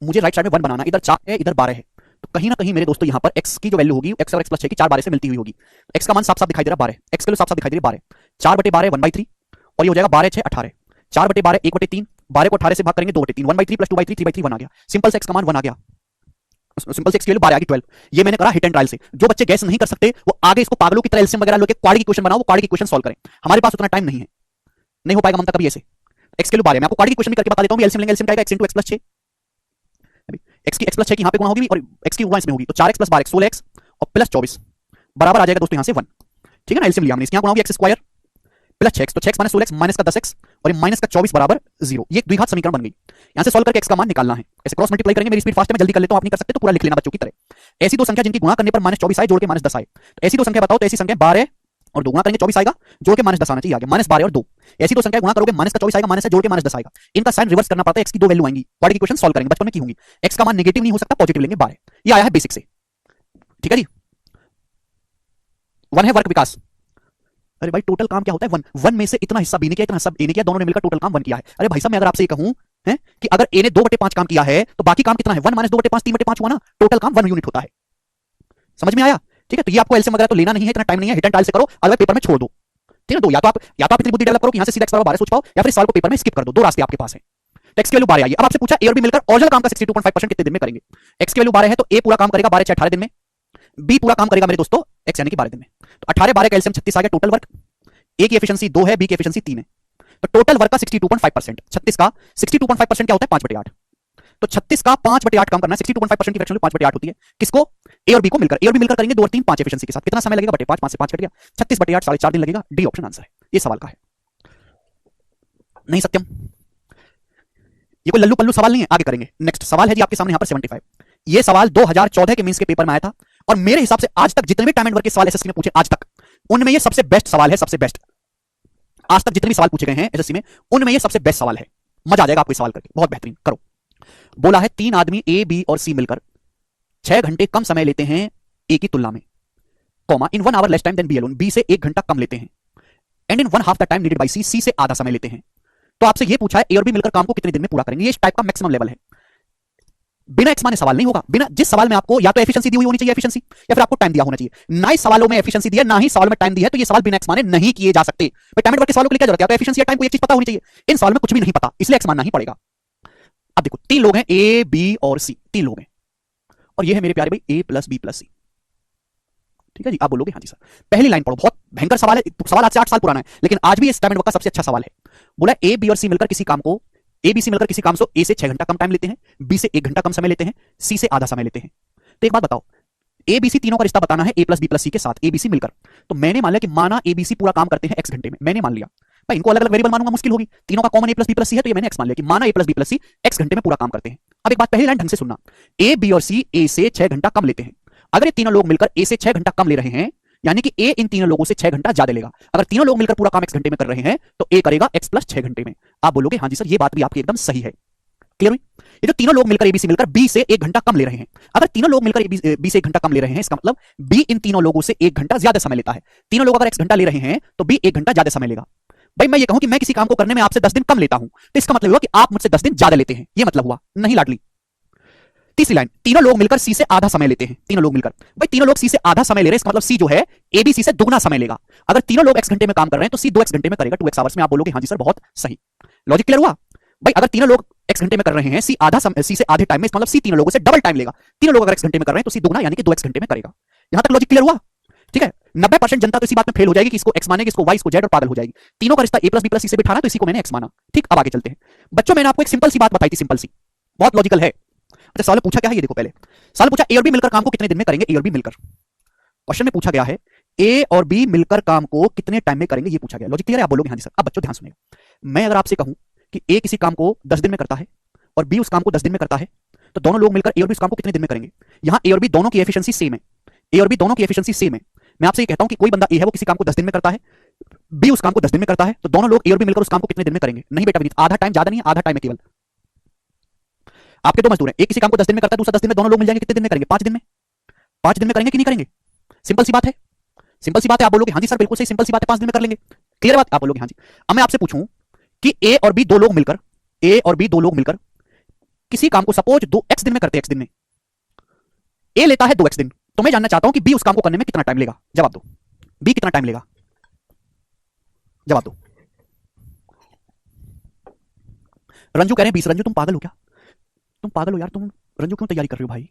मुझे राइट साइड में 1 बनाना, इधर 4 है, इधर 12 है, तो कहीं ना कहीं मेरे दोस्तों यहां पर x की जो वैल्यू होगी, x और x प्लस 6 की 4 12 से मिलती हुई होगी। x का मान साफ साफ दिखाई दे रहा है 12, x के लिए साफ साफ दिखाई दे रही है 12। 4/12 1/3, और ये हो जाएगा 12 6 18। 4/12 1/3, 12 को 18 से भाग करेंगे 2/3, 1/3 प्लस 2/3 3/3 1 आ गया। सिंपल से x का मान 1 आ गया। सिंपल से x की वैल्यू 12 आ गई 12। ये मैंने करा हिट एंड ट्रायल से। जो बच्चे गैस नहीं कर सकते वो आगे इसको पागलों की तरह एलसीएम वगैरह लेके क्वाड्रेटिक इक्वेशन बनाओ, वो क्वाड्रेटिक इक्वेशन सॉल्व करें। हमारे पास उतना टाइम नहीं है, नहीं हो पाएगा ममता कभी ऐसे। x के लिए 12 मैं आपको क्वाड्रेटिक इक्वेशन भी करके बता देता हूं। एलसीएम लेंगे, एलसीएम क्या आएगा, x x प्लस 6। x की x प्लस 6 की यहां पे गुणा होगी और x की गुणा इसमें होगी, तो 4x प्लस 12 16x और प्लस 24 बराबर आ जाएगा दोस्तों यहां से 1। ठीक है ना। एलसीएम लिया हमने, इसकी यहां गुणा होगी x स्क्वायर प्लस 6x, तो 6x माइनस 16x माइनस का 10x और ये माइनस का 24 बराबर 0। ये एक द्विघात समीकरण बन गई। यहां से सॉल्व करके x का मान निकालना है। ऐसे क्रॉस मल्टीप्लाई करेंगे, मेरी स्पीड फास्ट है, मैं जल्दी कर लेता हूं, आप नहीं कर सकते तो पूरा लिख लेना बच्चों की तरह। ऐसी दो संख्या जिनकी गुणा करने पर -24 आए, जोड़ के -10 आए, तो ऐसी दो संख्या बताओ। तो ऐसी संख्या 12 और 2 गुणा करेंगे 24 आएगा, जोड़ के -10 आना चाहिए आगे, -12 और 2। ऐसी दो संख्या गुणा करोगे -24 आएगा, माइनस से जोड़ के -10 आएगा। इनका साइन रिवर्स करना पड़ता है, x की दो वैल्यू आएंगी। क्वाड्रेटिक इक्वेशन सॉल्व करेंगे, बचपन में की होंगी। x का मान नेगेटिव नहीं हो सकता, पॉजिटिव लेंगे 12। ये आया है बेसिक से, ठीक है जी। 1 है वर्क विकास। अरे भाई टोटल काम क्या होता है 1 1 में से इतना हिस्सा बी ने किया, इतना हिस्सा ए ने किया, दोनों ने मिलकर टोटल काम 1 किया है। अरे भाई साहब मैं अगर आपसे ये कहूं है कि अगर ए ने 2/5 काम किया है तो बाकी काम कितना है, 1 - 2/5 3/5 हुआ ना, टोटल काम 1 यूनिट होता है। समझ में आया? ठीक है। तो ये आपको एलसीएम वगैरह तो लेना नहीं है, इतना टाइम नहीं है, हिट एंड ट्रायल से करो, अगर पेपर में छोड़ दो। ठीक है, तो या तो आप इतनी बुद्धि डेवलप करो कि यहां से सीधा x बराबर 12 सोच पाओ, या फिर इस सवाल को पेपर में स्किप कर दो। दो रास्ते आपके पास हैं। तो x की वैल्यू 12 आई। अब आपसे पूछा ए और बी मिलकर ओरिजिनल काम का 62.5% कितने दिन में करेंगे। x की वैल्यू 12 है तो a पूरा काम करेगा 12 6 18 दिन में, b पूरा काम करेगा मेरे दोस्तों x यानी कि 12 दिन में। तो 18 12 का एलसीएम 36 आ गया टोटल वर्क। a की एफिशिएंसी 2 है, b की एफिशिएंसी 3 है, तो टोटल वर्क का 62.5%। 36 का 62.5% क्या होता है 5/8। तो 36 का 5/8 काम करना है, 62.5% की फ्रैक्शन 5/8 होती है। किसको? ए और बी को मिलकर। ए और बी मिलकर करेंगे 2 और 3 5 एफिशिएंसी के साथ। कितना समय लगेगा? बटे 5, 5 से 5 कट गया, 36/8 4.5 दिन लगेगा। डी ऑप्शन आंसर है। ये सवाल का है। नहीं सत्यम, ये कोई लल्लू पल्लू सवाल नहीं है। आगे करेंगे। नेक्स्ट सवाल है जी आपके सामने यहां पर 75। ये सवाल 2014 के मेंस के पेपर में आया था और मेरे हिसाब से आज तक जितने भी टाइम एंड वर्क के सवाल एसएससी में पूछे आज तक, उनमें ये सबसे बेस्ट सवाल है। सबसे बेस्ट आज तक जितने भी सवाल पूछे गए हैं एसएससी में, उनमें ये सबसे बेस्ट सवाल है। मजा आ जाएगा आपको सवाल करके, बहुत बेहतरीन। करो। बोला है 3 आदमी ए, बी और सी मिलकर 6 घंटे कम समय लेते हैं ए की तुलना में, comma in 1 hour less time than B alone. B से 1 घंटा कम लेते हैं and in 1/2 the time needed by C. C से आधा समय लेते हैं। तो आपसे ये पूछा है ए और बी मिलकर काम को कितने दिन में पूरा करेंगे। ये इस टाइप का मैक्सिमम लेवल है। बिना एक्स माने सवाल नहीं होगा। बिना जिस सवाल में आपको या तो एफिशिएंसी दी हुई होनी चाहिए, एफिशिएंसी, या फिर आपको टाइम दिया होना चाहिए। ना ही सवालों में एफिशिएंसी दी है, ना ही सवाल में टाइम दी है, तो ये सवाल बिना एक्स माने नहीं किए जा सकते। भाई टाइम एंड वर्क के सवालों के लिए क्या जरूरत है? तो एफिशिएंसी या टाइम को एक चीज पता होनी चाहिए। इन सवाल में कुछ भी नहीं पता, इसलिए एक्स मानना ही पड़ेगा। अब देखो 3 लोग हैं, ए, बी और सी। 3 लोग हैं और ये है मेरे प्यारे भाई ए प्लस बी प्लस सी। ठीक है जी, आप बोलोगे हाँ जी सर। पहली लाइन पढ़ो, बहुत भयंकर सवाल है। सवाल आज से 8 साल पुराना है, लेकिन आज भी इस टाइम एंड वर्क का सबसे अच्छा सवाल है। बोला ए, बी और सी मिलकर किसी काम को, ए, बी, सी मिलकर किसी काम से ए से 6 घंटा कम टाइम लेते हैं, बी से 1 घंटा कम समय लेते हैं, सी से आधा समय लेते हैं। तो एक बात बताओ, ए, बी, सी तीनों का रिश्ता बताना है ए प्लस बी प्लस सी के साथ, ए, बी, सी मिलकर। तो मैंने मान लिया कि माना ए, बी, सी पूरा काम करते हैं एक्स घंटे में। मैंने मान लिया भाई, इनको अलग अलग वेरिएबल मानूंगा मुश्किल होगी। तीनों का common A plus B plus सी है, तो ये मैंने एक्स मान लिया कि माना ए प्लस बी प्लस सी एक्स घंटे में पूरा काम करते हैं। अब एक बात पहली लाइन ढंग से सुनना, ए, बी और सी ए से 6 घंटा कम लेते हैं। अगर ये तीनों लोग मिलकर ए से 6 घंटा कम ले रहे हैं, यानी कि ए इन तीनों लोगों से 6 घंटा ज्यादा लेगा। अगर तीनों लोग मिलकर पूरा काम एक्स घंटे में कर रहे हैं, तो ए करेगा एक्स प्लस 6 घंटे में। आप बोलोगे हाँ जी सर, ये बात भी आपकी एकदम सही है। क्लियर हुई? ये जो तीनों लोग मिलकर एबीसी मिलकर बी से 1 घंटा कम ले रहे हैं, अगर तीनों लोग मिलकर बी से 1 घंटा कम ले रहे हैं, इसका मतलब बी इन तीनों लोगों से 1 घंटा ज्यादा समय लेता है। तीनों लोग अगर एक्स घंटा ले रहे हैं, तो बी 1 घंटा ज्यादा समय लेगा। भाई मैं ये कहूं कि मैं किसी काम को करने में आपसे 10 दिन कम लेता हूं, तो इसका मतलब हुआ कि आप मुझसे 10 दिन ज्यादा लेते हैं। ये मतलब हुआ, नहीं लाडली। तीसरी लाइन, तीनों लोग मिलकर सी से आधा समय लेते हैं। तीनों लोग मिलकर, भाई तीनों लोग सी से आधा समय ले रहे हैं, इसका मतलब सी जो है एबीसी से दुगना समय लेगा। अगर तीनों लोग एक्स घंटे में काम कर रहे हैं, तो सी 2 एक्स घंटे में करेगा, 2 एक्स आवर्स में। आप बोलोगे हाँ जी सर, बहुत सही। लॉजिक क्लियर हुआ? भाई अगर तीनों लोग एक्स घंटे में कर रहे हैं, सी आधा सी से आधे टाइम में, इसका मतलब सी तीनों लोगों से डबल टाइम लेगा। तीनों लोग अगर एक्स घंटे में कर रहे हैं, तो सी दुगना यानी कि 2 एक्स घंटे में करेगा। यहां तक लॉजिक क्लियर हुआ? ठीक है। 90% जनता तो इसी बात में फेल हो जाएगी कि इसको एक्स मानेगी, इसको वाई, इसको जेड, और पागल हो जाएगी। तीनों का रिश्ता ए प्लस बी प्लस सी से बिठाना, तो इसी को मैंने एक्स माना। ठीक, अब आगे चलते हैं बच्चों। मैंने आपको एक सिंपल सी बात बताई थी, सिंपल सी, बहुत लॉजिकल है। अच्छा सवाल पूछा क्या है, ये देखो। पहले सवाल पूछा ए और बी मिलकर काम को कितने दिन में करेंगे। ए और बी मिलकर, क्वेश्चन में पूछा गया है ए और बी मिलकर काम को कितने टाइम में करेंगे, ये पूछा गया। लॉजिक क्लियर है? आप बोलोगे हाँ जी सर। अब बच्चों ध्यान सुनिएगा, मैं अगर आपसे कहूं कि ए किसी काम को 10 दिन में करता है और बी उस काम को 10 दिन में करता है, तो दोनों लोग मिलकर ए और बी उस काम को कितने दिन में करेंगे। यहां ए और बी दोनों की एफिशिएंसी सेम है। ए और बी दोनों की एफिशिएंसी सेम है। मैं आपसे ये कहता हूं कि कोई बंदा ए है, वो किसी काम को 10 दिन में करता है, बी उस काम को 10 दिन में करता है, तो दोनों लोग ए और बी मिलकर उस काम को कितने दिन में करेंगे। नहीं बेटा विनीत, आधा टाइम, ज्यादा नहीं है, आधा टाइम है केवल। आपके 2 मजदूर हैं, एक किसी काम को 10 दिन में करता है, दूसरा 10 दिन में, दोनों लोग मिल जाएंगे कितने दिन में करेंगे। 5 दिन में। 5 दिन में करेंगे कि नहीं करेंगे? सिंपल सी बात है, सिंपल सी बात है। आप बोलोगे हाँ जी सर बिल्कुल सही, सिंपल सी बात है, 5 दिन में कर लेंगे। क्लियर बात? आप बोलोगे हाँ जी। अब मैं आपसे पूछूं कि ए और बी 2 लोग मिलकर, ए और बी 2 लोग मिलकर किसी काम को सपोज 2 एक्स दिन में करते हैं। एक्स दिन में ए लेता है 2 एक्स दिन, तो मैं जानना चाहता हूं कि बी उस काम को करने में कितना टाइम लेगा। जवाब दो, बी कितना टाइम लेगा, जवाब दो। रंजू कह रहे हैं 20। रंजू तुम पागल हो क्या? तुम पागल हो यार, तुम रंजू क्यों तैयारी कर रहे हो भाई?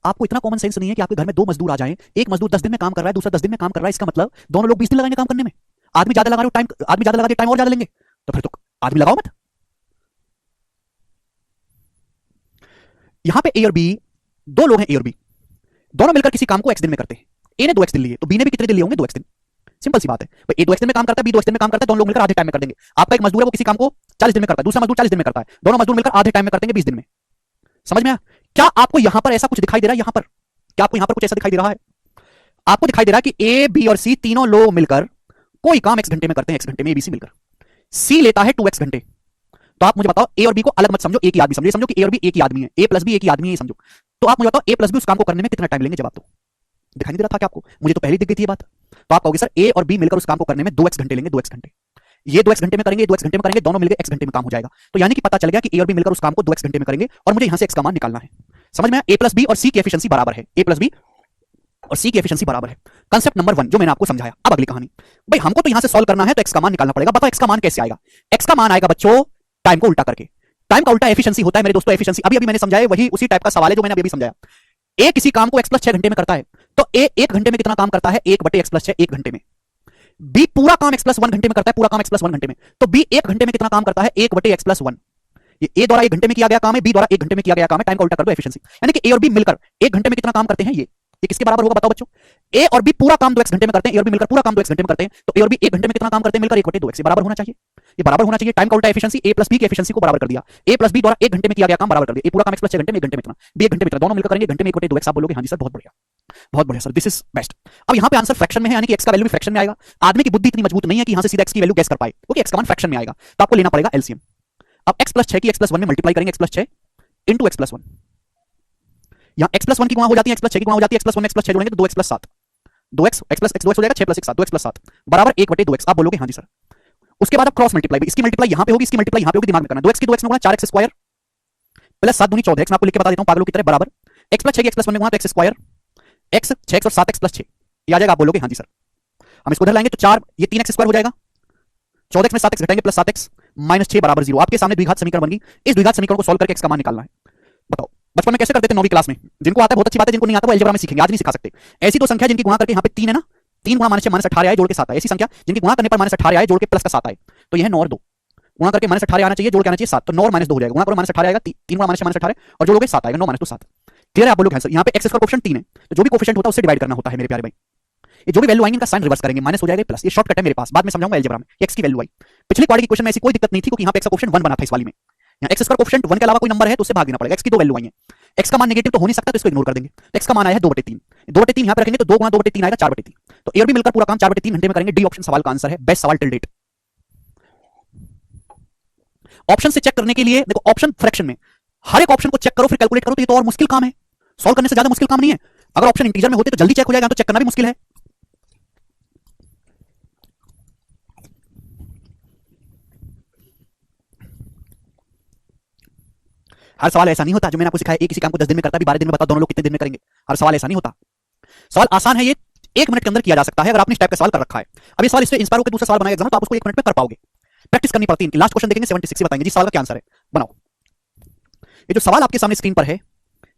आपको इतना कॉमन सेंस नहीं है कि आपके घर में 2 मजदूर आ जाएं, एक मजदूर 10 दिन में काम कर रहा है, दूसरा 10 दिन में काम कर रहा है, इसका मतलब दोनों लोग 20 दिन लगाएंगे काम करने में। आदमी ज्यादा लगा रहे हो टाइम, आदमी ज्यादा लगा के टाइम और ज्यादा लेंगे, तो फिर तो आदमी लगाओ मत। यहां पे ए और बी 2 लोग हैं, ए और बी दोनों मिलकर किसी काम को एक्स दिन में करते हैं। ए ने 2 एक्स दिन लिए, तो बी ने भी कितने दिन लिए होंगे? 2 एक्स दिन। सिंपल सी बात है भाई, ए 2 एक्स दिन में काम करता है, बी 2 एक्स दिन में काम करता है, दोनों लोग मिलकर आधे टाइम में कर देंगे। आपका एक मजदूर है, वो किसी काम को 40 दिन में करता है, दूसरा मजदूर 40 दिन में करता है, दोनों मजदूर मिलकर आधे टाइम में कर देंगे 20 दिन में। समझ में आया? क्या आपको यहां पर ऐसा कुछ दिखाई दे रहा है? यहां पर क्या आपको यहां पर कुछ ऐसा दिखाई दे रहा है? आपको दिखाई दे रहा है कि ए, बी और सी तीनों लोग मिलकर कोई काम एक्स घंटे में करते हैं, एक्स घंटे में, ए, बी, सी मिलकर। सी लेता है 2 एक्स घंटे। तो आप मुझे बताओ, ए और बी को अलग मत समझो, एक ही आदमी समझो। समझो कि ए और बी एक ही आदमी है, ए प्लस बी एक ही आदमी है, समझो। तो आप मुझे बताओ ए प्लस बी उस काम को करने में कितना टाइम लेंगे। जवाब दो। दिखाई नहीं दे रहा था क्या आपको? मुझे तो पहले दिख गई थी ये बात। तो आप कहोगे सर ए और बी मिलकर उस काम को करने में 2 एक्स घंटे लेंगे, 2 एक्स घंटे। ये 2 एक्स घंटे में करेंगे, 2 एक्स घंटे में करेंगे, दोनों मिलकर एक्स घंटे में काम हो जाएगा। तो यानी कि पता चल गया कि ए और बी मिलकर उस काम को 2 एक्स घंटे में करेंगे, और मुझे यहां से एक्स का मान निकालना है। समझ में आया? ए प्लस बी और सी की एफिशिएंसी बराबर है, ए प्लस बी और सी की एफिशिएंसी बराबर है। कांसेप्ट नंबर 1 जो मैंने आपको समझाया। अब अगली कहानी, भाई हमको तो यहां से सॉल्व करना है, तो एक्स का मान निकालना पड़ेगा। बताओ एक्स का मान कैसे आएगा? एक्स का मान आएगा बच्चों टाइम को उल्टा करके। टाइम का उल्टा एफिशिएंसी होता है मेरे दोस्तों, एफिशिएंसी। अभी मैंने समझाया, वही उसी टाइप का सवाल है जो मैंने अभी समझाया। ए किसी काम को एक्स प्लस 6 घंटे में करता है, तो ए 1 घंटे में कितना काम करता है? 1 बटे एक्स प्लस 6, 1 घंटे में। बी पूरा काम एक्स प्लस 1 घंटे में करता है, पूरा काम एक्स प्लस 1 घंटे में, तो बी 1 घंटे में कितना काम करता है? 1 बटे एक्स प्लस 1। ये ए द्वारा 1 घंटे में किया गया काम है, बी द्वारा 1 घंटे में किया गया काम है, टाइम का उल्टा कर दो एफिशिएंसी, यानी कि ए और बी मिलकर 1 घंटे में कितना काम करते हैं, ये किसके बराबर होगा बताओ बच्चों? ए और बी पूरा काम 2 घंटे में करते हैं, ए और बी मिलकर पूरा काम 2 घंटे में करते हैं, तो ए और बी 1 घंटे में कितना काम करते हैं मिलकर 1/2x, बराबर होना चाहिए, ये बराबर होना चाहिए। टाइम का उल्टा एफिशिएंसी ए प्लस बी की एफिशिएंसी को बराबर कर दिया, ए प्लस बी द्वारा 1 घंटे में किया गया काम बराबर कर दिया, ए पूरा काम x प्लस 6 घंटे में 1 घंटे में कितना, बी 1 घंटे में कितना, दोनों मिलकर करेंगे 1 घंटे में 1/2x, आप बोलोगे हां जी सर बहुत बढ़िया, बहुत बढ़िया सर, दिस इज बेस्ट। अब यहां पे आंसर फ्रैक्शन में है, यानी कि x का वैल्यू भी फ्रैक्शन में आएगा। आदमी की बुद्धि इतनी मजबूत नहीं है कि यहां से सीधा x की वैल्यू गेस कर पाए, क्योंकि x का मान फ्रैक्शन में आएगा, तो आपको लेना पड़ेगा एलसीएम। अब x प्लस 6 की x प्लस 1 में मल्टीप्लाई करेंगे, x plus 6 into x plus 1, यहां x प्लस 1 की गुणा हो जाती है, x प्लस 6 की गुणा हो जाती है, x प्लस 1 में x प्लस 6 जोड़ेंगे तो 2x plus 7, 2x x plus x 2x हो जाएगा, 6 प्लस 1 7, 2x प्लस 7 बराबर 1/2x, आप बोलोगे हां जी सर। उसके बाद आप क्रॉस मल्टीप्लाई, इसकी मल्टीप्लाई यहां पे होगी, इसकी मल्टीप्लाई यहां पे होगी, दिमाग में करना, 2x की 2x में गुणा 4x स्क्वायर प्लस 7 दूनी 14x, मैं आपको लिख के बता देता हूं पागलों की तरह, बराबर x प्लस 6 की x प्लस 1 में गुणा तो x स्क्वायर x 6x और 7x प्लस 6, ये आ जाएगा, आप बोलोगे हां जी सर। हम इसको उधर लाएंगे तो 4 ये 3x स्क्वायर हो जाएगा, 14x में 7x घटाएंगे प्लस 7x माइनस 6 बराबर 0, आपके सामने द्विघात समीकरण बन गई। इस द्विघात समीकरण को सॉल्व करके x का मान निकालना है। बताओ बचपन में कैसे करते थे 9वीं क्लास में, जिनको आता है बहुत अच्छी बात है, जिनको नहीं आता वो अलजेब्रा में सीखेंगे, आज नहीं सिखा सकते। ऐसी दो संख्या जिनकी गुणा करके यहाँ पे 3 है ना, 3 गुणा माइनस 6 माइनस 18 आए जोड़ के 7 आए, ऐसी संख्या जिनकी गुणा करने पर माइनस 18 आए जोड़ के प्लस का 7 आए, तो यह है 9 और 2, गुणा करके माइनस 18 आना चाहिए, जोड़ के आना चाहिए 7, तो 9 और माइनस 2 हो जाएगा, गुणा करो माइनस 18 आएगा, 3 गुणा माइनस 18 और जोड़ोगे 7 आएगा, 9 माइनस 2 7। क्लियर है, आप बोलोगे आंसर। यहाँ पे x स्क्वायर कोएफिशिएंट 3 है, तो जो भी कोएफिशिएंट होता है उससे डिवाइड करना होता है मेरे प्यारे भाई। ये जो भी वैल्यू आएंगे इनका साइन रिवर्स करेंगे, माइनस हो जाएगा प्लस, ये शॉर्टकट है मेरे पास, बाद में समझाऊंगा अलजेब्रा में। x की वैल्यू आई, पिछले क्वाड्रेटिक इक्वेशन में ऐसी कोई दिक्कत नहीं थी, क्योंकि यहाँ पे x का कोएफिशिएंट 1 बना था इस वाली में, यहाँ x स्क्वायर कोएफिशिएंट 1 के अलावा कोई नंबर है तो उससे भाग देना पड़ेगा, x की दो वैल्यू आई है, x का मान नेगेटिव तो हो नहीं सकता, तो इसको इग्नोर कर देंगे, तो x का मान आया है 2/3, 2/3 यहाँ पे रखेंगे तो 2 गुणा 2/3 आएगा 4/3, तो ए और बी मिलकर पूरा काम 4/3 घंटे में करेंगे, डी ऑप्शन सवाल का आंसर है, बेस्ट सवाल टिल डेट। ऑप्शन से चेक करने के लिए देखो, ऑप्शन फ्रैक्शन में हर एक ऑप्शन को चेक करो फिर कैलकुलेट करो, तो ये तो और मुश्किल काम है, सॉल्व करने से ज्यादा मुश्किल काम नहीं है। अगर ऑप्शन इंटीजर में होते तो जल्दी चेक हो जाएगा, तो चेक करना भी मुश्किल है। हर सवाल ऐसा नहीं होता जो मैंने आपको सिखाया, एक किसी काम को 10 दिन में करता है, 12 दिन में बता, दोनों लोग कितने दिन में करेंगे, हर सवाल ऐसा नहीं होता। सवाल आसान है, ये 1 मिनट के अंदर किया जा सकता है अगर आपने इस टाइप का सवाल कर रखा है। अब ये सवाल इससे इंस्पायर होकर दूसरा सवाल बनाएगा एग्जाम, तो आप उसको 1 मिनट में कर पाओगे, प्रैक्टिस करनी पड़ती है इनकी। लास्ट क्वेश्चन देखेंगे 76 बताएंगे जी सवाल का क्या आंसर है, बनाओ। ये जो सवाल आपके सामने स्क्रीन पर है,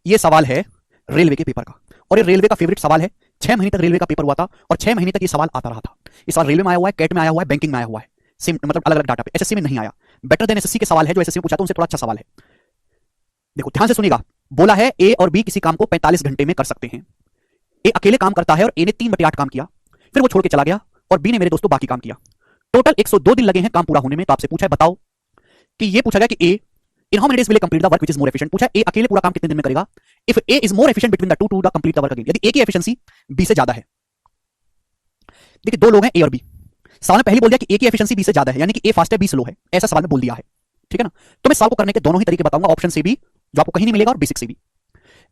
ये सवाल है रेलवे के पेपर का, और ये रेलवे का फेवरेट सवाल है। 6 महीने तक रेलवे का पेपर हुआ था और 6 महीने तक ये सवाल आता रहा था। ये सवाल रेलवे में आया हुआ है, कैट में आया हुआ है, बैंकिंग में आया हुआ है, सेम मतलब अलग अलग डाटा पे, एसएससी में नहीं आया। बेटर देन एसएससी के सवाल है, जो एसएससी में पूछा था उनसे थोड़ा अच्छा सवाल है। देखो ध्यान से सुनिएगा, बोला है ए और बी किसी काम को 45 घंटे में कर सकते हैं। ए अकेले काम करता है और ए ने 3/8 काम किया, फिर वो छोड़ के चला गया और बी ने मेरे दोस्तों बाकी काम किया। टोटल 102 दिन लगे हैं काम पूरा होने में। तो आपसे पूछा है बताओ कि ये पूछा गया कि A in how many days will complete the work which is more efficient. पूछा ए अकेले पूरा काम कितने दिन में करेगा। If A is more efficient between the two to the complete the work again, यदि ए की एफिशिएंसी बी से ज्यादा है। देखिए दो लोग हैं ए और बी, सवाल में पहले बोल दिया कि ए की एफिशिएंसी बी से ज्यादा है, यानी कि ए फास्ट है बी स्लो है, ऐसा सवाल में बोल दिया है, ठीक है ना। तो मैं सवाल को करने के दोनों ही तरीके बताऊंगा, ऑप्शन से भी जो आपको कहीं नहीं मिलेगा और बेसिक से भी।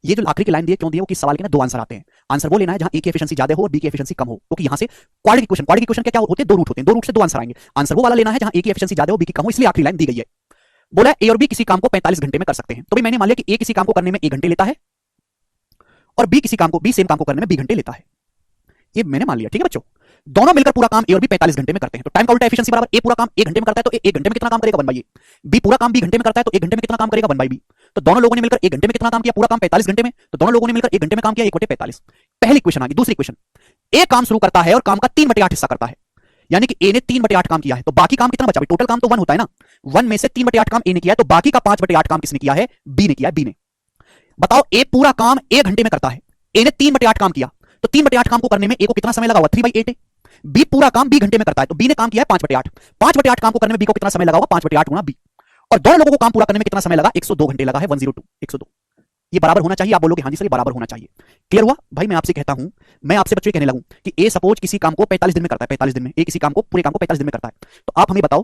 ये जो आखिरी की लाइन दी है क्यों दी है, वो किस सवाल के ना 2 आंसर आते हैं। आंसर वो लेना है जहां ए की एफिशिएंसी ज्यादा हो और बी की एफिशिएंसी कम हो, क्योंकि यहां से क्वाड्रेटिक इक्वेशन क्या होते हैं, 2 रूट होते हैं, 2 रूट से 2 आंसर आएंगे। आंसर वो वाला लेना है जहां ए की एफिशिएंसी ज्यादा हो बी की कम हो, इसलिए आखिरी लाइन दी गई है। बोला ए और बी किसी काम को 45 घंटे में कर सकते हैं। तो भाई मैंने मान लिया कि ए किसी काम को करने में 1 घंटे लेता है और बी सेम काम को करने में 2 घंटे लेता है, ये मैंने मान लिया, ठीक है बच्चों। दोनों मिलकर पूरा काम ए और बी 45 घंटे में करते हैं। तो टाइम का उल्टा एफिशिएंसी बराबर ए पूरा काम 1 घंटे में करता है तो ए 1 घंटे में कितना काम करेगा 1/ए, बी पूरा काम 2 घंटे में करता है तो 1 घंटे में कितना काम करेगा 1/बी। तो दोनों लोगों ने मिलकर 1 घंटे में कितना काम किया, पूरा काम 45 घंटे में, तो दोनों लोगों ने मिलकर 1 घंटे में काम किया 1/45। पहली इक्वेशन आ गई। दूसरी इक्वेशन, ए काम शुरू करता है और काम का 3/8 हिस्सा करता है, यानी कि ए ने 3/8 काम किया है, तो बाकी काम कितना बचा। टोटल काम तो 1 होता है ना, 1 में से 3/8 काम ए ने किया है, तो बाकी का 5/8 काम किसने किया है, बी ने किया है, बी ने। बताओ ए पूरा काम 1 घंटे में करता है, ए ने 3/8 काम किया, तो 3/8 काम को करने में ए को कितना समय लगा होगा, 3/8 है। बी पूरा काम 2 घंटे में करता है, तो बी ने काम किया है 5/8, 5/8 काम को करने में बी को कितना समय लगा होगा, 5/8 गुना बी। और दोनों लोगों को काम पूरा करने में कितना समय लगा, 102 घंटे लगा है, 102 102। ये बराबर होना चाहिए, आप बोलोगे हाँ जी सर ये बराबर होना चाहिए। क्लियर हुआ भाई। मैं आपसे कहता हूं, मैं आपसे बच्चों कहने लगूं कि ए सपोज किसी काम को 45 दिन में करता है, 45 दिन में ए किसी काम को पूरे काम को 45 दिन में करता है, तो आप हमें बताओ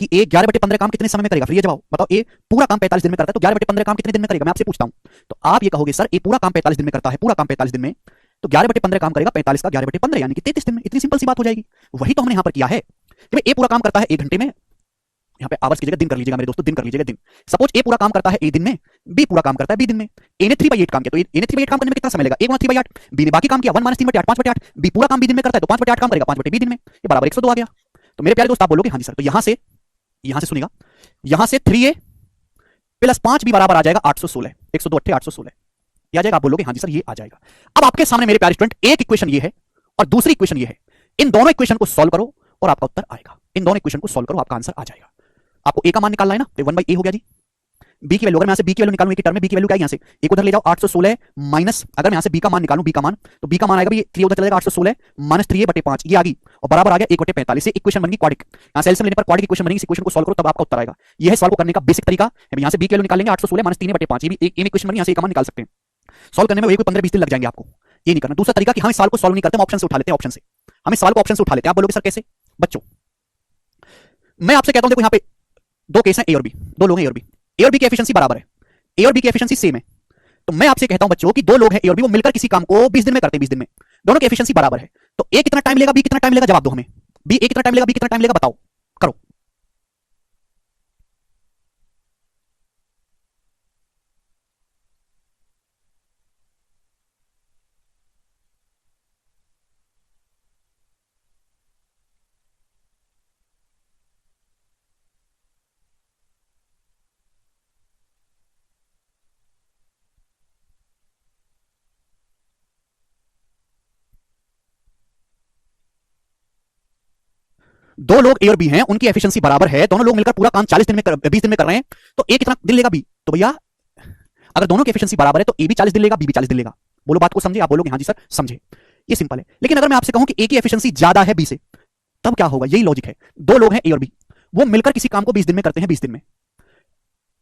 कि ए 11/15 काम कितने समय में करेगा। फिर ये जवाब बताओ, ए पूरा काम 45 दिन में करता है तो 11/15 काम कितने दिन में करेगा। मैं आपसे पूछता हूं, तो आप ये कहोगे सर ए पूरा काम 45 दिन में करता है, पूरा काम 45 दिन में, तो 11/15 काम करेगा, 45 का 11/15 यानी कि 33 दिन में। इतनी सिंपल सी बात हो जाएगी। वही तो हमने यहां पर किया है कि ए पूरा काम करता है 1 घंटे में, यहाँ पे आवर्स की जगह दिन कर लीजिएगा मेरे दोस्तों, दिन कर लीजिएगा दिन। सपोज ए पूरा काम करता है ए दिन में, बी पूरा काम करता है बी दिन में। ए ने 3/8 काम किया, तो ए ने 3/8 काम करने में कितना समय लगेगा, ए गुणा 3/8, बी ने बाकी काम किया 1 - 3/8 5/8, बी पूरा काम बी दिन में करता है तो 5/8 काम करेगा 5/बी दिन में, ये बराबर 102 आ गया। तो मेरे प्यारे दोस्त आप बोलोगे हाँ जी सर, तो यहां से सुनिएगा, यहां से 3a + 5b बराबर आ जाएगा 816, 102 8 816 ये आ जाएगा। आप बोलोगे हाँ जी सर ये आ जाएगा। अब आपके सामने मेरे प्यारे स्टूडेंट एक इक्वेशन ये है और दूसरी इक्वेशन ये है, इन दोनों इक्वेशन को सॉल्व करो और आपका उत्तर आएगा। इन दोनों इक्वेशन को सॉल्व करो, आपका आंसर आ जाएगा। आपको ए का मान निकालना है ना, तो 1/a हो गया जी, बी की वैल्यू, अगर मैं यहां से बी की वैल्यू निकालूं, एक टर्म में बी की वैल्यू क्या है, यहां से एक उधर ले जाओ 816 माइनस, अगर मैं यहां से बी का मान निकालूं, बी का मान, तो बी का मान आएगा भाई 3 उधर चला जाएगा 816 माइनस 3a/5, ये आ गई और बराबर आ गया 1/45 से इक्वेशन बन गई क्वाड्रिक। यहां से एलसीएम लेने पर क्वाड्रिक इक्वेशन बनेगी, इस इक्वेशन को सॉल्व करो तब आपका उत्तर आएगा। यह है सॉल्व करने का बेसिक तरीका। यहां से बी की वैल्यू निकालेंगे 816 माइनस 3a/5, ये भी एक इक्वेशन बनी, यहां से एक मान निकाल सकते हैं। सॉल्व करने में वही कोई 15-20 दिन लग जाएंगे आपको, ये नहीं करना। दूसरा तरीका कि हम इस सवाल को सॉल्व नहीं करते, हम ऑप्शन से उठा लेते हैं, ऑप्शन से हम इस सवाल को ऑप्शन से उठा लेते हैं। आप बोलोगे सर कैसे? बच्चों मैं आपसे कहता हूं देखो यहां पे दो केस हैं ए और बी, दो लोग हैं ए और बी, ए और बी की एफिशिएंसी बराबर है, ए और बी की एफिशिएंसी सेम है। तो मैं आपसे कहता हूं बच्चों कि दो लोग हैं ए और बी, वो मिलकर किसी काम को 20 दिन में करते हैं, 20 दिन में, दोनों की एफिशिएंसी बराबर है। तो ए कितना टाइम लेगा, बी कितना टाइम लेगा, जवाब दो हमें। बी ए कितना टाइम लेगा, बी कितना टाइम लेगा, बताओ, करो। दो लोग ए और बी हैं, उनकी एफिशिएंसी बराबर है, दोनों लोग मिलकर पूरा काम 40 दिन में 20 दिन में कर रहे हैं, तो ए कितना दिन लेगा, बी। तो भैया अगर दोनों की एफिशिएंसी बराबर है तो ए भी 40 दिन लेगा, बी भी 40 दिन लेगा। बोलो बात को समझे? आप बोलोगे हाँ जी सर समझे, ये सिंपल है। लेकिन अगर मैं आपसे कहूं कि ए की एफिशिएंसी ज्यादा है बी से, तब क्या होगा? यही लॉजिक है। दो लोग हैं ए और बी, वो मिलकर किसी काम को 20 दिन में करते हैं, 20 दिन में।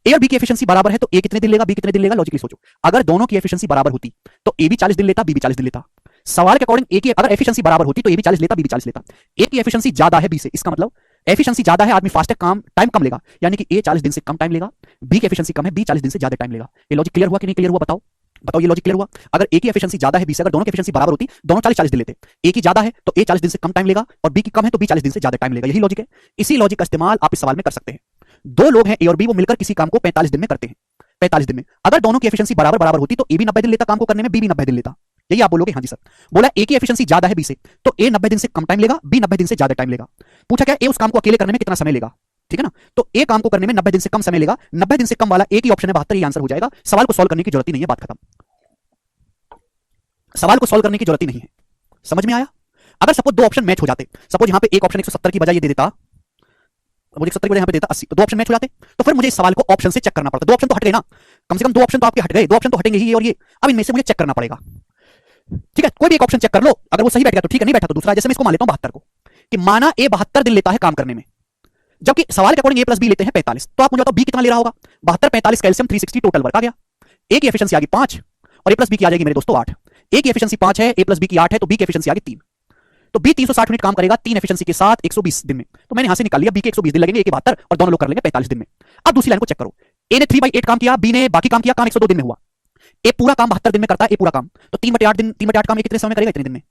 ए और बी की एफिशिएंसी बराबर है तो ए कितने दिन लेगा, बी कितने दिन लेगा, लॉजिकली सोचो। अगर दोनों की एफिशिएंसी बराबर होती तो ए भी 40 दिन लेता, बी भी 40 दिन लेता। सवाल के अकॉर्डिंग ए की अगर एफिशिएंसी बराबर होती तो ए भी 40 लेता, बी भी 40 लेता। ए की एफिशिएंसी ज्यादा है बी से, इसका मतलब एफिशिएंसी ज्यादा है, आदमी फास्ट है, काम टाइम कम लेगा, यानी कि ए 40 दिन से कम टाइम लेगा, बी की एफिशिएंसी कम है, बी 40 दिन से ज्यादा टाइम लेगा। ये लॉजिक क्लियर हुआ कि नहीं क्लियर हुआ, बताओ बताओ, ये लॉजिक क्लियर हुआ? अगर ए की एफिशिएंसी ज्यादा है बी से, अगर दोनों की एफिशिएंसी बराबर होती, दोनों 40-40 दिन लेते। ए की ज्यादा है तो ए 40 दिन से कम टाइम लेगा, और बी की कम है तो बी 40 दिन से ज्यादा टाइम लेगा। यही लॉजिक है। इसी लॉजिक का इस्तेमाल आप इस सवाल में कर सकते हैं। दो लोग हैं ए और बी, वो मिलकर किसी काम को 45 दिन में करते हैं, 45 दिन में। अगर दोनों की एफिशिएंसी बराबर बराबर होती तो ए भी 90 दिन लेता काम को करने में, बी भी 90 दिन लेता। यही आप बोलोगे हाँ जी सर। बोला ए की एफिशिएंसी ज्यादा है बी से, तो ए 90 दिन से कम टाइम लेगा, बी 90 दिन से ज्यादा टाइम लेगा। पूछा क्या ए उस काम को अकेले करने में कितना समय लेगा, ठीक है ना? तो ए काम को करने में 90 दिन से कम समय लेगा, 90 दिन से कम वाला ए की ऑप्शन है 72, ये आंसर हो जाएगा। सवाल को सॉल्व करने की जरूरत ही नहीं है, बात खत्म। सवाल को सॉल्व करने की जरूरत ही नहीं है। समझ में आया? अगर सपोज दो ऑप्शन मैच हो जाते, सपोज यहां पे एक ऑप्शन 170 की बजाय ये दे देता, मुझे 70 की बजाय यहां पे देता 80, तो दो ऑप्शन मैच हो जाते, तो फिर मुझे इस सवाल को ऑप्शन से चेक करना पड़ता। दो ऑप्शन तो हट गए ना, कम से कम दो ऑप्शन तो आपके हट गए, दो ऑप्शन तो हटेंगे ही और ये। अब इनमें से मुझे चेक करना पड़ेगा, ठीक है? कोई भी एक ऑप्शन चेक कर लो, अगर वो सही बैठ गया तो ठीक है, नहीं बैठा तो दूसरा। जैसे मैं इसको मान लेता हूं 72 को, कि माना ए 72 दिन लेता है काम करने में, जबकि सवाल के अकॉर्डिंग ए प्लस बी लेते हैं 45, तो आप मुझे बताओ बी कितना ले रहा होगा? 72 45 कैल्शियम 360 टोटल वर्क आ गया। ए की एफिशिएंसी आ गई 5 और ए प्लस बी की आ जाएगी मेरे दोस्तों 8। ए की एफिशिएंसी 5 है, ए प्लस बी की 8 है, तो बी की एफिशिएंसी आ गई 3। तो बी 360 मिनट काम करेगा 3 एफिशिएंसी के साथ 120 दिन में। तो मैंने यहां से निकाल लिया बी के 120 दिन लगेंगे, ए के 72 और दोनों लोग कर लेंगे 45 दिन में। अब दूसरी लाइन को चेक करो, ए ने 3/8 काम किया, बी ने बाकी काम किया, काम 102 दिन में हुआ। ए पूरा काम 72 दिन में करता है, ए पूरा काम, तो 3/8 दिन, 3/8 काम ए कितने समय में करेगा? इतने दिन में।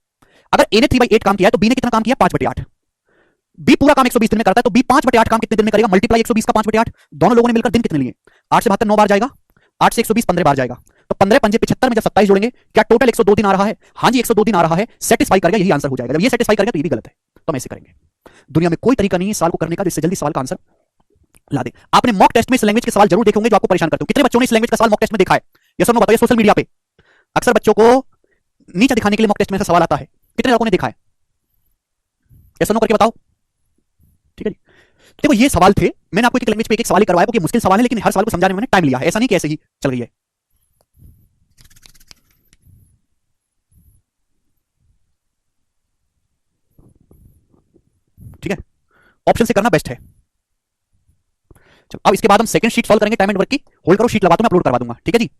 अगर ए ने 3/8 काम किया है तो बी ने कितना काम किया? 5/8। बी पूरा काम 120 दिन में करता है, तो बी 5/8 काम कितने दिन में करेगा? मल्टीप्लाई 120 का 5/8। दोनों लोगों ने मिलकर दिन कितने लिए? 8 से 72 9 बार जाएगा, 8 से 120 15 बार जाएगा, तो 15 पंजे 75 में जब 27 जोड़ेंगे, क्या टोटल 102 दिन आ रहा है? हाँ जी 102 दिन आ रहा है, सेटिस्फाई करेगा, यही आंसर हो जाएगा। जब ये सेटिस्फाई करेगा तो ये भी गलत है, तो हम ऐसे करेंगे। दुनिया में कोई तरीका नहीं है सवाल को करने का जिससे जल्दी सवाल का आंसर ला दे। आपने मॉक टेस्ट में इस लैंग्वेज के सवाल जरूर देखे होंगे जो आपको परेशान करते हो। कितने बच्चों ने इस लैंग्वेज का सवाल मॉक टेस्ट में देखा है? ये सब बताइए। सोशल मीडिया पे अक्सर बच्चों को नीचे दिखाने के लिए मॉक टेस्ट में ऐसा सवाल आता है, कितने लोगों ने देखा है? ऐसा नो करके बताओ, ठीक है जी। देखो ये सवाल थे, मैंने आपको एक लैंग्वेज पे एक सवाल ही करवाया क्योंकि मुश्किल सवाल है, लेकिन हर सवाल को समझाने में मैंने टाइम लिया है, ऐसा नहीं कि ऐसे ही चल रही है। ठीक है, ऑप्शन से करना बेस्ट है। चलो अब इसके बाद हम सेकंड शीट सॉल्व करेंगे टाइम एंड वर्क की। होल्ड करो, शीट लगा दो, मैं अपलोड करवा दूंगा, ठीक है जी।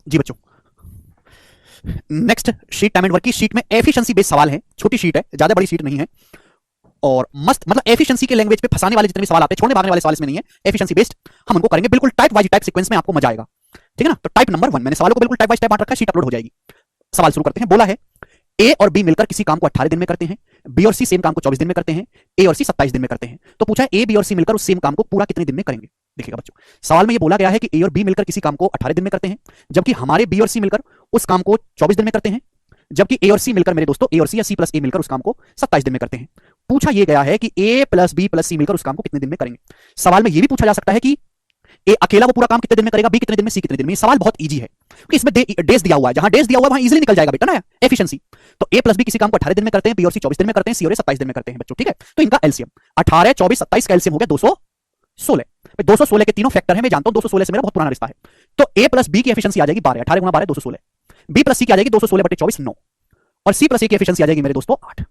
जी बच्चों, next sheet time and work की शीट में एफिशिएंसी बेस्ड सवाल है, छोटी शीट है, ज्यादा बड़ी शीट नहीं है, और मस्त मतलब एफिशिएंसी के लैंग्वेज पे फंसाने वाले जितने भी सवाल आते हैं, छोड़ने भागने वाले सवाल इसमें नहीं है, एफिशिएंसी बेस्ड हम उनको करेंगे बिल्कुल टाइप वाइज टाइप सीक्वेंस में, आपको मजा आएगा। ठीक है ना। तो टाइप नंबर 1 मैंने सवालों को बिल्कुल टाइप वाइज टाइप बांट रखा है, शीट अपलोड हो जाएगी। सवाल शुरू करते हैं। बोला है ए और बी मिलकर किसी काम को 18 दिन में करते हैं, बी और सी सेम काम को 24 दिन में करते हैं, ए और सी 27 दिन में करते हैं। तो पूछा है ए बी और सी मिलकर उस सेम काम को पूरा कितने दिन में करेंगे। देखिएगा बच्चों, सवाल में ये बोला गया है कि ए और बी मिलकर किसी काम को 18 दिन में करते हैं, जबकि हमारे बी और सी मिलकर उस काम को 24 दिन में करते हैं, जबकि ए और सी मिलकर मेरे दोस्तों ए और सी या सी प्लस ए मिलकर उस काम को 27 दिन में करते हैं। पूछा यह गया है कि ए प्लस बी प्लस सी मिलकर उस काम को कितने दिन में करेंगे। सवाल में यह भी पूछा जा सकता है कि ए अकेला वो पूरा काम कितने दिन में करेगा, बी कितने दिन में, सी कितने दिन में। ये सवाल बहुत इजी है क्योंकि इसमें डेज दिया हुआ है, जहां डेज दिया हुआ है वहां इजीली निकल जाएगा बेटा ना एफिशिएंसी। तो ए प्लस बी किसी काम को 18 दिन में करते हैं, बी और सी 24 दिन में करते हैं, सी और ए 27 दिन में करते हैं बच्चों। ठीक है, तो इनका एलसीएम 18 24 27 का एलसीएम हो गया 216। 216 के तीनों फैक्टर है, मैं जानता हूं 216 से मेरा बहुत पुराना रिश्ता है। तो ए प्लस बी की एफिशिएंसी आ जाएगी 12, 18 गुना 12 216। बी प्लस सी की आ जाएगी 216/24 9, और सी प्लस ए की एफिशिएंसी आ जाएगी मेरे दोस्तों 8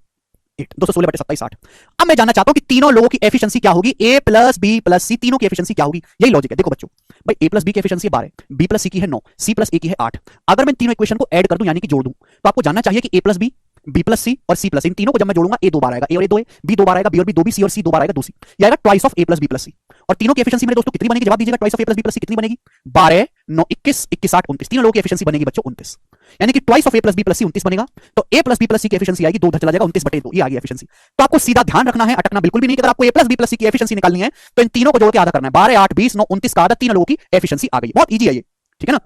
216/27 8। अब मैं जानना चाहता हूं कि तीनों लोगों की एफिशिएंसी क्या होगी, ए प्लस बी प्लस सी तीनों की एफिशिएंसी क्या होगी। यही लॉजिक है। देखो बच्चों, भाई ए प्लस बी की एफिशिएंसी 12, बी प्लस सी की है 9, सी प्लस ए की है 8। अगर मैं तीनों इक्वेशन को ऐड कर दूं यानी कि जोड़ दूं, तो आपको जानना चाहिए कि ए प्लस बी प्लस सी और सी प्लस, इन तीनों को जब मैं जोड़ूंगा ए 2 बार आएगा, ए और ए 2 है, बी 2 बार आएगा, बी और बी 2 बी, सी और सी 2 बार आएगा 2 सी। ये आएगा twice of A plus B plus C. और तीनों की एफिशिएंसी मेरे दोस्तों कितनी बनेगी, जवाब दीजिएगा। Twice of A plus B plus C कितनी बनेगी, 12 9 21 21 8 29। तीनों लोगों की एफिशिएंसी बनेगी बच्चों 29, यानी कि twice of A plus B plus C 29 बनेगा। तो A plus B plus C की एफिशिएंसी आएगी 2 उधर चला जाएगा 29/2, ये आ गई एफिशिएंसी। तो आपको सीधा ध्यान रखना है, अटकना बिल्कुल भी नहीं। अगर आपको ए प्लस बी प्लस सी की एफिशिएंसी निकालनी है तो इन तीनों को जोड़ के आधा करना है, 12 8 20 9 29 का आधा, तीनों लोगों की एफिशिएंसी आ गई। बहुत इजी है ये, ठीक है ना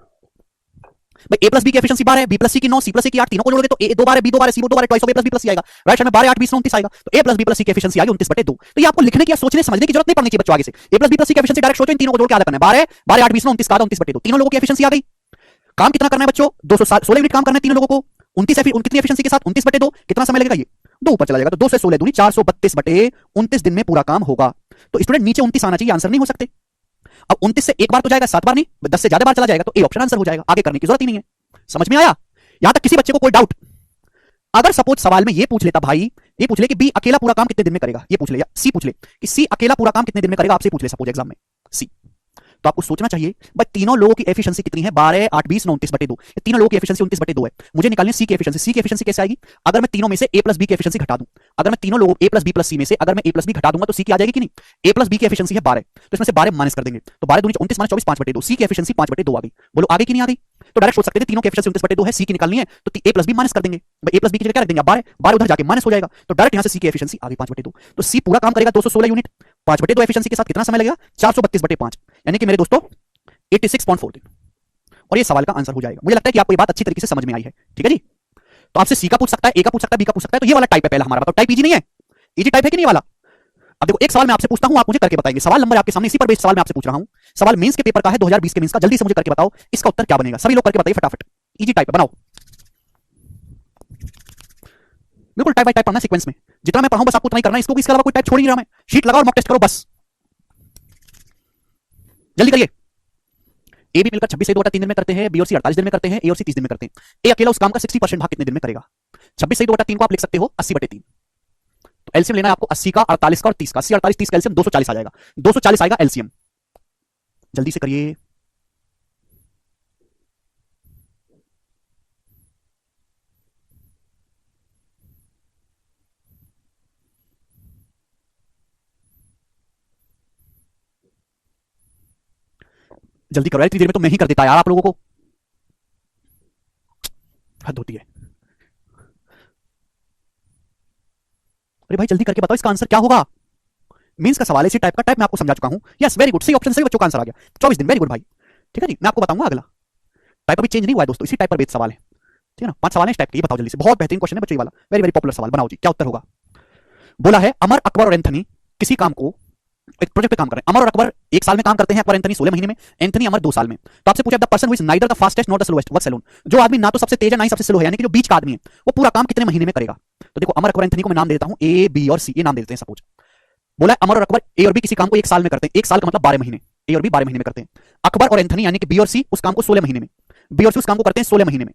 भाई। ए प्लस बी की एफिशिएंसी 12 है, बी प्लस सी की 9, सी प्लस ए की 8, तीनों को जोड़ोगे तो ए 2 बार है, बी 2 बार है, सी 2 बार है, twice of A plus B plus C आएगा। राइट साइड में 12 8 20 29 आएगा। तो A plus B plus C की एफिशिएंसी आ गई 29/2। तो ये आपको लिखने की या सोचने समझने की जरूरत नहीं पड़नी चाहिए बच्चों आगे से। ए प्लस बी प्लस सी की एफिशिएंसी डायरेक्ट सोचो, इन तीनों को जोड़ के आधा करना है, 12 12 8 20 9 29 का आधा 29/2। तीनों लोगों की एफिशिएंसी आ गई। काम कितना करना है बच्चों, 216 यूनिट काम करना है तीनों लोगों को। 29 कितनी एफिशिएंसी के साथ 29/2, कितना समय लगेगा, ये 2 ऊपर चला जाएगा। तो 2 से 16 दूनी 432/29 दिन में पूरा काम होगा। तो स्टूडेंट नीचे 29 आना चाहिए, आंसर नहीं हो सकते। अब 29 से एक बार तो जाएगा, 7 बार नहीं, 10 से ज्यादा बार चला जाएगा, तो ए ऑप्शन आंसर हो जाएगा, आगे करने की जरूरत ही नहीं है। समझ में आया। यहां तक किसी बच्चे को कोई डाउट, अगर सपोज सवाल में ये पूछ लेता भाई, ये पूछ ले कि बी अकेला पूरा काम कितने दिन में करेगा, ये पूछ ले, या सी पूछ ले कि सी अकेला पूरा काम कितने दिन में करेगा, आपसे पूछ ले सपोज एग्जाम में सी, तो आपको सोचना चाहिए भाई तीनों लोगों की एफिशिएंसी कितनी है, 12 8 20 29/2। तीनों लोगों की एफिशिएंसी 29/2 है। मुझे निकालनी है सी की एफिशिएंसी। सी की एफिशिएंसी कैसे आएगी, अगर मैं तीनों में से ए प्लस बी की एफिशिएंसी घटा दूं, अगर मैं तीनों लोगों ए प्लस बी प्लस सी में से अगर मैं ए प्लस बी घटा दूंगा तो सी की आ जाएगी कि नहीं। ए प्लस बी की एफिशिएंसी है 12, तो इसमें से 12 माइनस कर देंगे, तो 12 दूनी 29 माइनस 24 5/2। सी की एफिशिएंसी 5/2 आ गई। बोलो आगे की नहीं आ गई। तो डायरेक्ट सोच सकते थे तीनों की एफिशिएंसी 29/2 है, सी की निकालनी है तो ए प्लस बी माइनस कर देंगे। भाई ए प्लस बी की जगह क्या रख देंगे, 12 12 उधर जाके माइनस हो जाएगा, तो डायरेक्ट यहां से सी की एफिशिएंसी आ गई 5/2। तो सी पूरा काम करेगा 216 यूनिट, 5/2 एफिशिएंसी के साथ कितना समय लगेगा, 432/5, यानी कि मेरे दोस्तों 86.4 दिन। और ये सवाल का आंसर हो जाएगा। मुझे लगता है कि आपको ये बात अच्छी तरीके से समझ में आई है, ठीक है जी। तो आपसे सी का पूछ सकता है, ए का पूछ सकता है, बी का पूछ सकता है। तो ये वाला टाइप है पहला हमारा, बताओ टाइप इजी नहीं है, इजी टाइप है कि नहीं वाला। अब देखो एक सवाल मैं आपसे पूछता हूं, आप मुझे करके बताएंगे। सवाल नंबर आपके सामने, इसी पर बेस्ड सवाल मैं आपसे पूछ रहा हूं। सवाल मेंस के पेपर का है, 2020 के मेंस का। जल्दी से मुझे करके बताओ इसका उत्तर क्या बनेगा। सभी लोग करके बताइए फटाफट। इजी टाइप है, बनाओ बिल्कुल टाइप बाय टाइप पढ़ना सीक्वेंस में। जितना मैं पढ़ाऊं बस आपको उतना ही करना है, इसको इसके अलावा कोई टाइप छोड़ नहीं रहा मैं। शीट लगाओ और मॉक टेस्ट करो बस, जल्दी करिए। ए बी मिलकर 26 से 2 3 दिन में करते हैं, बी और सी 48 दिन में करते हैं, ए और सी 30 दिन में करते हैं। ए अकेला उस काम का 60% भाग कितने दिन में करेगा। 26 से 2 3 को आप लिख सकते हो 80/3। तो एलसीएम लेना है आपको 80 का, 48 का और 30 का। 80 48 30 का एलसीएम 240 आ जाएगा, 240 आएगा एलसीएम। जल्दी से करिए। जल्दी करो यार, इतनी देर में तो मैं ही कर देता यार आप लोगों को, हद होती है। अरे भाई जल्दी करके बताओ इसका आंसर क्या होगा। मींस का सवाल है, इसी टाइप का। टाइप मैं आपको समझा चुका हूं। यस वेरी गुड, सही ऑप्शन, सही बच्चों का आंसर आ गया 24 दिन। वेरी गुड भाई, ठीक है जी। मैं आपको बताऊंगा अगला टाइप अभी चेंज नहीं हुआ है दोस्तों, इसी टाइप पर बेस्ड सवाल है, ठीक है ना। 5 सवाल है इस टाइप के, ये बताओ जल्दी से। बहुत बेहतरीन क्वेश्चन है बच्चों ये वाला, वेरी वेरी पॉपुलर सवाल। बनाओ जी, क्या उत्तर होगा। बोला है अमर अकबर और एंथनी किसी काम को, एक प्रोजेक्ट पे काम कर रहे हैं। अमर और अकबर 1 साल में काम करते हैं, अकबर एंथनी 16 महीने में, एंथनी अमर 2 साल में। तो आपसे पूछा the person who is neither the fastest not the slowest works alone, जो आदमी ना तो सबसे तेज है ना ही सबसे स्लो है, यानी कि जो बीच का आदमी है, वो पूरा काम कितने महीने में करेगा। तो देखो अमर अकबर एंथनी को मैं नाम दे देता हूं ए बी और सी, ये नाम दे देते हैं सपोज। बोला है अमर और अकबर ए और बी किसी काम को 1 साल में करते हैं। 1 साल का मतलब 12 महीने, ए और बी 12 महीने में करते हैं। अकबर और एंथनी यानी कि बी और सी उस काम को 16 महीने में, बी और सी उस काम को करते हैं 16 महीने में।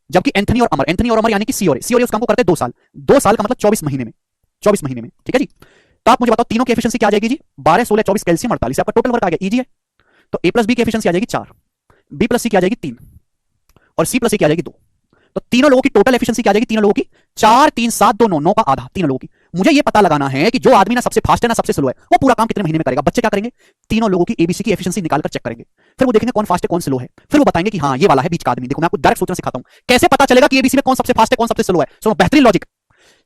जबकि एंथनी और अमर यानी कि सी और ए उस काम को करते हैं 2 साल। 2 साल का मतलब 24 महीने में, 24 महीने में, ठीक है जी। तो आप मुझे बताओ तीनों की एफिशिएंसी क्या आ जाएगी जी, 12 16 24 कैल्शियम 48, आपका टोटल वर्क आ गया। इजी है। तो ए प्लस बी की एफिशिएंसी आ जाएगी 4, बी प्लस सी की आ जाएगी 3 और सी प्लस ए की आ जाएगी 2। तो तीनों लोगों की टोटल एफिशिएंसी क्या आ जाएगी? तीनों लोगों की 4 3 7 2 9 9 का आधा, तीनों लोगों की। मुझे ये पता लगाना है कि जो आदमी ना सबसे फास्ट है ना सबसे स्लो है, वो पूरा काम कितने महीने में करेगा। बच्चे क्या करेंगे? तीनों लोगों की एबीसी की एफिशिएंसी निकालकर चेक करेंगे, फिर वो देखेंगे कौन फास्ट है कौन स्लो है, फिर वो बताएंगे कि हाँ ये वाला है बीच का आदमी। देखो मैं आपको डायरेक्ट सोचना सिखाता हूं, कैसे पता चलेगा कि एबीसी में कौन सबसे फास्ट है कौन सबसे स्लो है। सुनो बेहतरीन लॉजिक।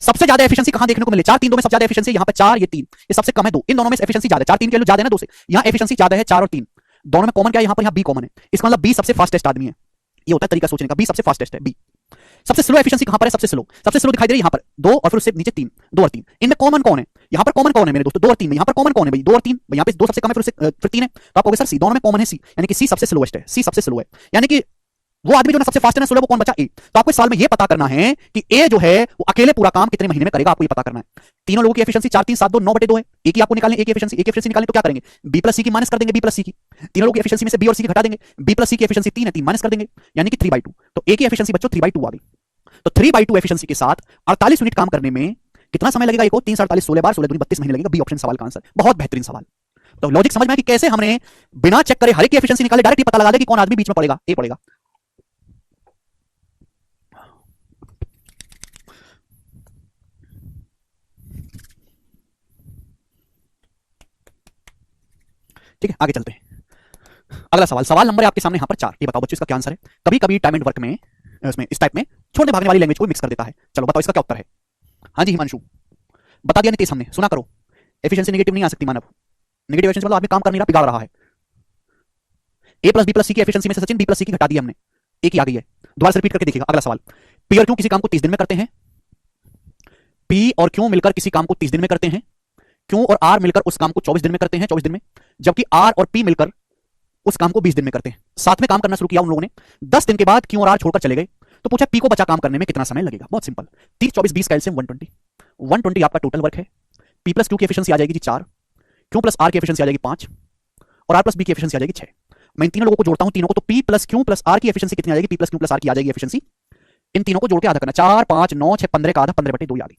सबसे ज्यादा एफिशिएंसी कहां देखने को मिले? 4 3 2 में सबसे ज्यादा एफिशिएंसी यहां पे 4 ये 3, ये सबसे कम है 2, इन दोनों में एफिशिएंसी ज्यादा है। 4 3 के लिए ज्यादा है ना 2 से, यहां एफिशिएंसी ज्यादा है 4 और 3, दोनों में कॉमन क्या है? यहां पर यहां बी कॉमन है, इसका मतलब बी सबसे फास्टेस्ट आदमी है। ये होता है तरीका सोचने का, बी सबसे फास्टेस्ट है। बी सबसे स्लो एफिशिएंसी कहां पर है? सबसे स्लो दिखाई दे रही है यहां पर 2 और फिर उससे नीचे 3, 2 और 3। इनमें कॉमन कौन है? यहां पर कॉमन कौन है मेरे दोस्तों? 2 और 3 में। यहां पर कॉमन कौन है भाई? 2 और 3। यहां पे 2 सबसे कम है, फिर उससे फिर 3 है, तो आप कहोगे सर सी, दोनों में कॉमन है सी, यानी कि सी सबसे स्लोएस्ट है। सी सबसे स्लो है, यानी कि वो आदमी जो ना सबसे फास्ट है ना स्लो, वो कौन बचा? ए। तो आपको इस सवाल में ये पता करना है कि ए जो है वो अकेले पूरा काम कितने महीने में करेगा, आपको ये पता करना है। तीनों लोगों की एफिशिएंसी 4 3 7 2 9/2 है। ए की आपको निकालनी, ए की एफिशिएंसी निकालनी, तो क्या करेंगे? बी प्लस सी की माइनस कर देंगे, बी प्लस सी की। तीनों लोगों की एफिशिएंसी में से बी और सी की घटा देंगे, बी प्लस सी की एफिशिएंसी 3 है, 3 माइनस कर देंगे, यानी कि 3/2। तो ए की एफिशिएंसी बच्चों 3/2 आ गई। तो 3/2 एफिशिएंसी के साथ 48 यूनिट काम करने में कितना समय लगेगा? एक 3 48 16 बार 16 दूनी 32 महीने लगेगा। बी ऑप्शन सवाल का आंसर। बहुत बेहतरीन सवाल। तो लॉजिक समझ में आया कि कैसे हमने बिना चेक करे हर एक की एफिशिएंसी निकाले, डायरेक्ट ये पता लगा दे कि कौन आदमी बीच में पड़ेगा? ए पड़ेगा। ठीक है, आगे चलते हैं। अगला सवाल, सवाल नंबर है आपके सामने यहां पर 4। ये बताओ बच्चों इसका क्या आंसर है? कभी कभी टाइम एंड वर्क में इसमें इस टाइप में छोड़ने भागने वाली लैंग्वेज को मिक्स कर देता है। चलो बताओ इसका क्या उत्तर है? हाँ जी हिमांशु, बता दिया नीतीश हमने, सुना करो। एफिशिएंसी नेगेटिव नहीं आ सकती मानव, नेगेटिव एफिशिएंसी मतलब आदमी काम कर नहीं रहा, बिगाड़ रहा है। ए प्लस बी प्लस सी की एफिशिएंसी में से सचिन बी प्लस सी की घटा दी हमने, ए की आ गई है। दोबारा से रिपीट करके देखिएगा। अगला सवाल, पी और क्यू किसी काम को 30 दिन में करते हैं। पी और क्यू मिलकर किसी काम को 30 दिन में करते हैं। क्यू और आर मिलकर उस काम को 24 दिन में करते हैं, 24 दिन में। जबकि आर और पी मिलकर उस काम को 20 दिन में करते हैं। साथ में काम करना शुरू किया उन लोगों ने। 10 दिन के बाद क्यू और आर छोड़कर चले गए, तो पूछा पी को बचा काम करने में कितना समय लगेगा? बहुत सिंपल, 30 24 20 का एलसीएम 120, 120 आपका टोटल वर्क है। पी प्लस क्यू की एफिशिएंसी आ जाएगी जी 4, क्यू प्लस आर की एफिशिएंसी आ जाएगी 5, और आर प्लस बी की एफिशिएंसी आ जाएगी 6। मैं इन तीनों लोगों को जोड़ता हूं, तीनों को, तो P plus Q plus R की एफिशिएंसी कितनी आ जाएगी? P plus Q plus R की आ जाएगी एफिशिएंसी, इन तीनों को जोड़ के आधा करना, 4 5 9 6 15 का आधा 15/2 आ गई।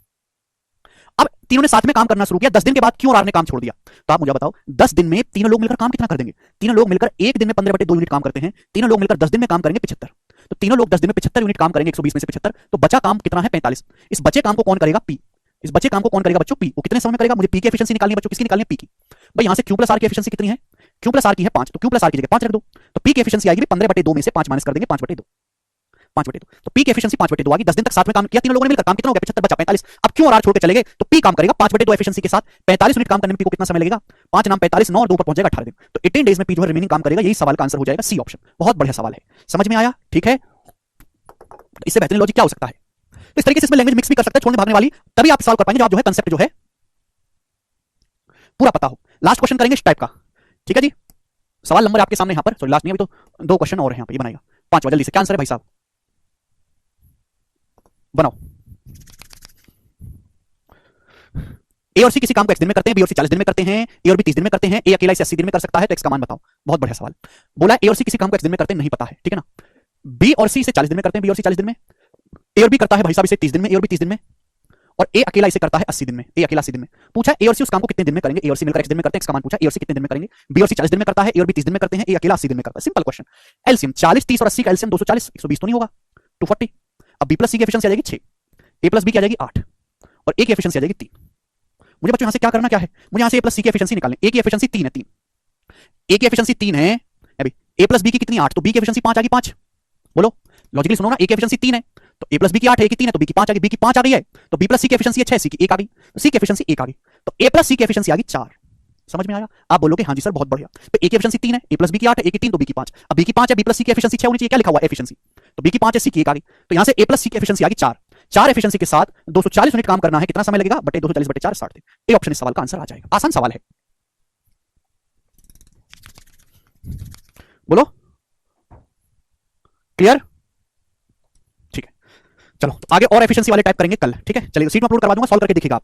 अब तीनों ने साथ में काम करना शुरू किया। 10 दिन के बाद क्यों आर ने काम छोड़ दिया? तो आप मुझे बताओ 10 दिन में तीनों लोग मिलकर काम कितना कर देंगे? तीनों लोग मिलकर एक दिन में 15/2 यूनिट काम करते हैं, तीनों लोग मिलकर 10 दिन में काम करेंगे 75। तो तीनों लोग 10 दिन में 75 यूनिट काम करेंगे, 120 में से 75, तो बचा काम कितना है? 45। इस बचे काम को कौन करेगा? पी। इस बचे काम को कौन करेगा बच्चों? पी। वो कितने समय में करेगा? मुझे पी की एफिशिएंसी निकालनी है बच्चों, किसकी निकालनी है? पी की। भाई यहां से क्यू प्लस आर की एफिशिएंसी कितनी है? क्यू प्लस आर की है 5, तो क्यू प्लस आर की जगह 5 रख दो, तो पी की एफिशिएंसी आएगी 15/2 में से 5 माइनस कर देंगे 5/2, 5/2। तो पी की एफिशिएंसी 5/2 आ गई। 10 दिन तक साथ में काम किया तीनों लोगों ने मिलकर, काम कितना हो गया? 75 बचा 45। अब क्यों और आर छोड़ के चले गए, तो पी काम करेगा 5/2 एफिशिएंसी के साथ। 45 यूनिट काम करने में पी को कितना समय लगेगा? 5 नाम 45, 9 और 2 पर पहुंच जाएगा 18 दिन। तो 18 डेज में पी जो है रिमेनिंग काम करेगा। यही सवाल का आंसर हो जाएगा सी ऑप्शन। बहुत बढ़िया सवाल है, समझ में आया? ठीक है, इससे बेहतरीन लॉजिक क्या हो सकता है? तो इस तरीके से इसमें लैंग्वेज मिक्स भी कर सकते हैं छोड़ने भागने वाली, तभी आप सॉल्व कर पाएंगे जब आप जो है कंसेप्ट जो है पूरा पता हो। लास्ट क्वेश्चन करेंगे इस टाइप का, ठीक है जी। सवाल नंबर आपके सामने यहां पर, सॉरी लास्ट नहीं, अभी तो 2 क्वेश्चन और है यहां पर, ये बनाएगा 5वां। जल्दी से क्या आंसर है भाई साहब, बनाओ। ए और सी किसी काम को 1 दिन में करते हैं, बी और सी 40 दिन में करते हैं, ए और बी 30 दिन में करते हैं, ए अकेला इसे 80 दिन में कर सकता है, तो एक्स का मान बताओ। बहुत बढ़िया सवाल। बोला ए और सी किसी काम को 1 दिन में करते हैं, नहीं पता है, ठीक है ना। बी और सी इसे 40 दिन में करते हैं, बी और सी 40 दिन में। ए और बी करता है भाई साहब इसे 30 दिन में, ए और बी 30 दिन में, और ए अकेला इसे करता है 80 दिन में, ए अकेला 80 दिन में। पूछा ए और सी उस काम को कितने दिन में करेंगे? ए और सी मिलकर 1 दिन में करते हैं, इसका मान पूछा। ए और सी कितने दिन में करेंगे? बी और सी 40 दिन में करता है, ए और बी 30 दिन में करते हैं, ए अकेला 80 दिन में करता है। Simple question. एलसीएम 40 30 और 80 का एलसीएम 240, 120 तो नहीं होगा, 240। अब बी प्लस सी की एफिशिएंसी आ जाएगी 6, ए प्लस बी की आ जाएगी 8, और ए की एफिशिएंसी आ जाएगी 3। मुझे बच्चों यहां से क्या करना क्या है? मुझे यहां से ए प्लस सी की एफिशिएंसी निकालनी। ए की एफिशिएंसी 3 है, 3। ए की एफिशिएंसी 3 है अभी, ए प्लस बी की कितनी 8, तो बी की एफिशिएंसी 5 आ गई। 5 बोलो लॉजिकली सुनो ना, ए की एफिशिएंसी 3 है तो ए प्लस बी की 8 है, ए की 3 है तो बी की 5 आ गई। बी की 5 आ गई है तो बी प्लस सी की एफिशिएंसी है 6, सी की 1 आ गई, तो सी की एफिशिएंसी 1 आ गई, तो ए प्लस सी की एफिशिएंसी आ गई 4। समझ में आया? आप बोलोगे हाँ जी सर बहुत बढ़िया। तो ए की एफिशिएंसी 3 है, ए प्लस बी की 8 है, ए की 3 तो बी की 5। अब बी की 5 है, बी प्लस सी की एफिशिएंसी 6 होनी चाहिए, क्या लिखा हुआ है एफिशिएंसी, तो बी की 5 है, सी की 1 आ गई, तो यहां से ए प्लस सी की एफिशिएंसी आ गई 4। 4 एफिशिएंसी के साथ 240 यूनिट काम करना है, कितना समय लगेगा? बटे 240/4 60 दिन। ए ऑप्शन इस सवाल का आंसर आ जाएगा। आसान सवाल है, बोलो क्लियर? ठीक है, चलो तो आगे और एफिशिएंसी वाले टाइप करेंगे कल, ठीक है। चलिए सीट में अपलोड करवा दूंगा, सॉल्व करके देखिएगा आप।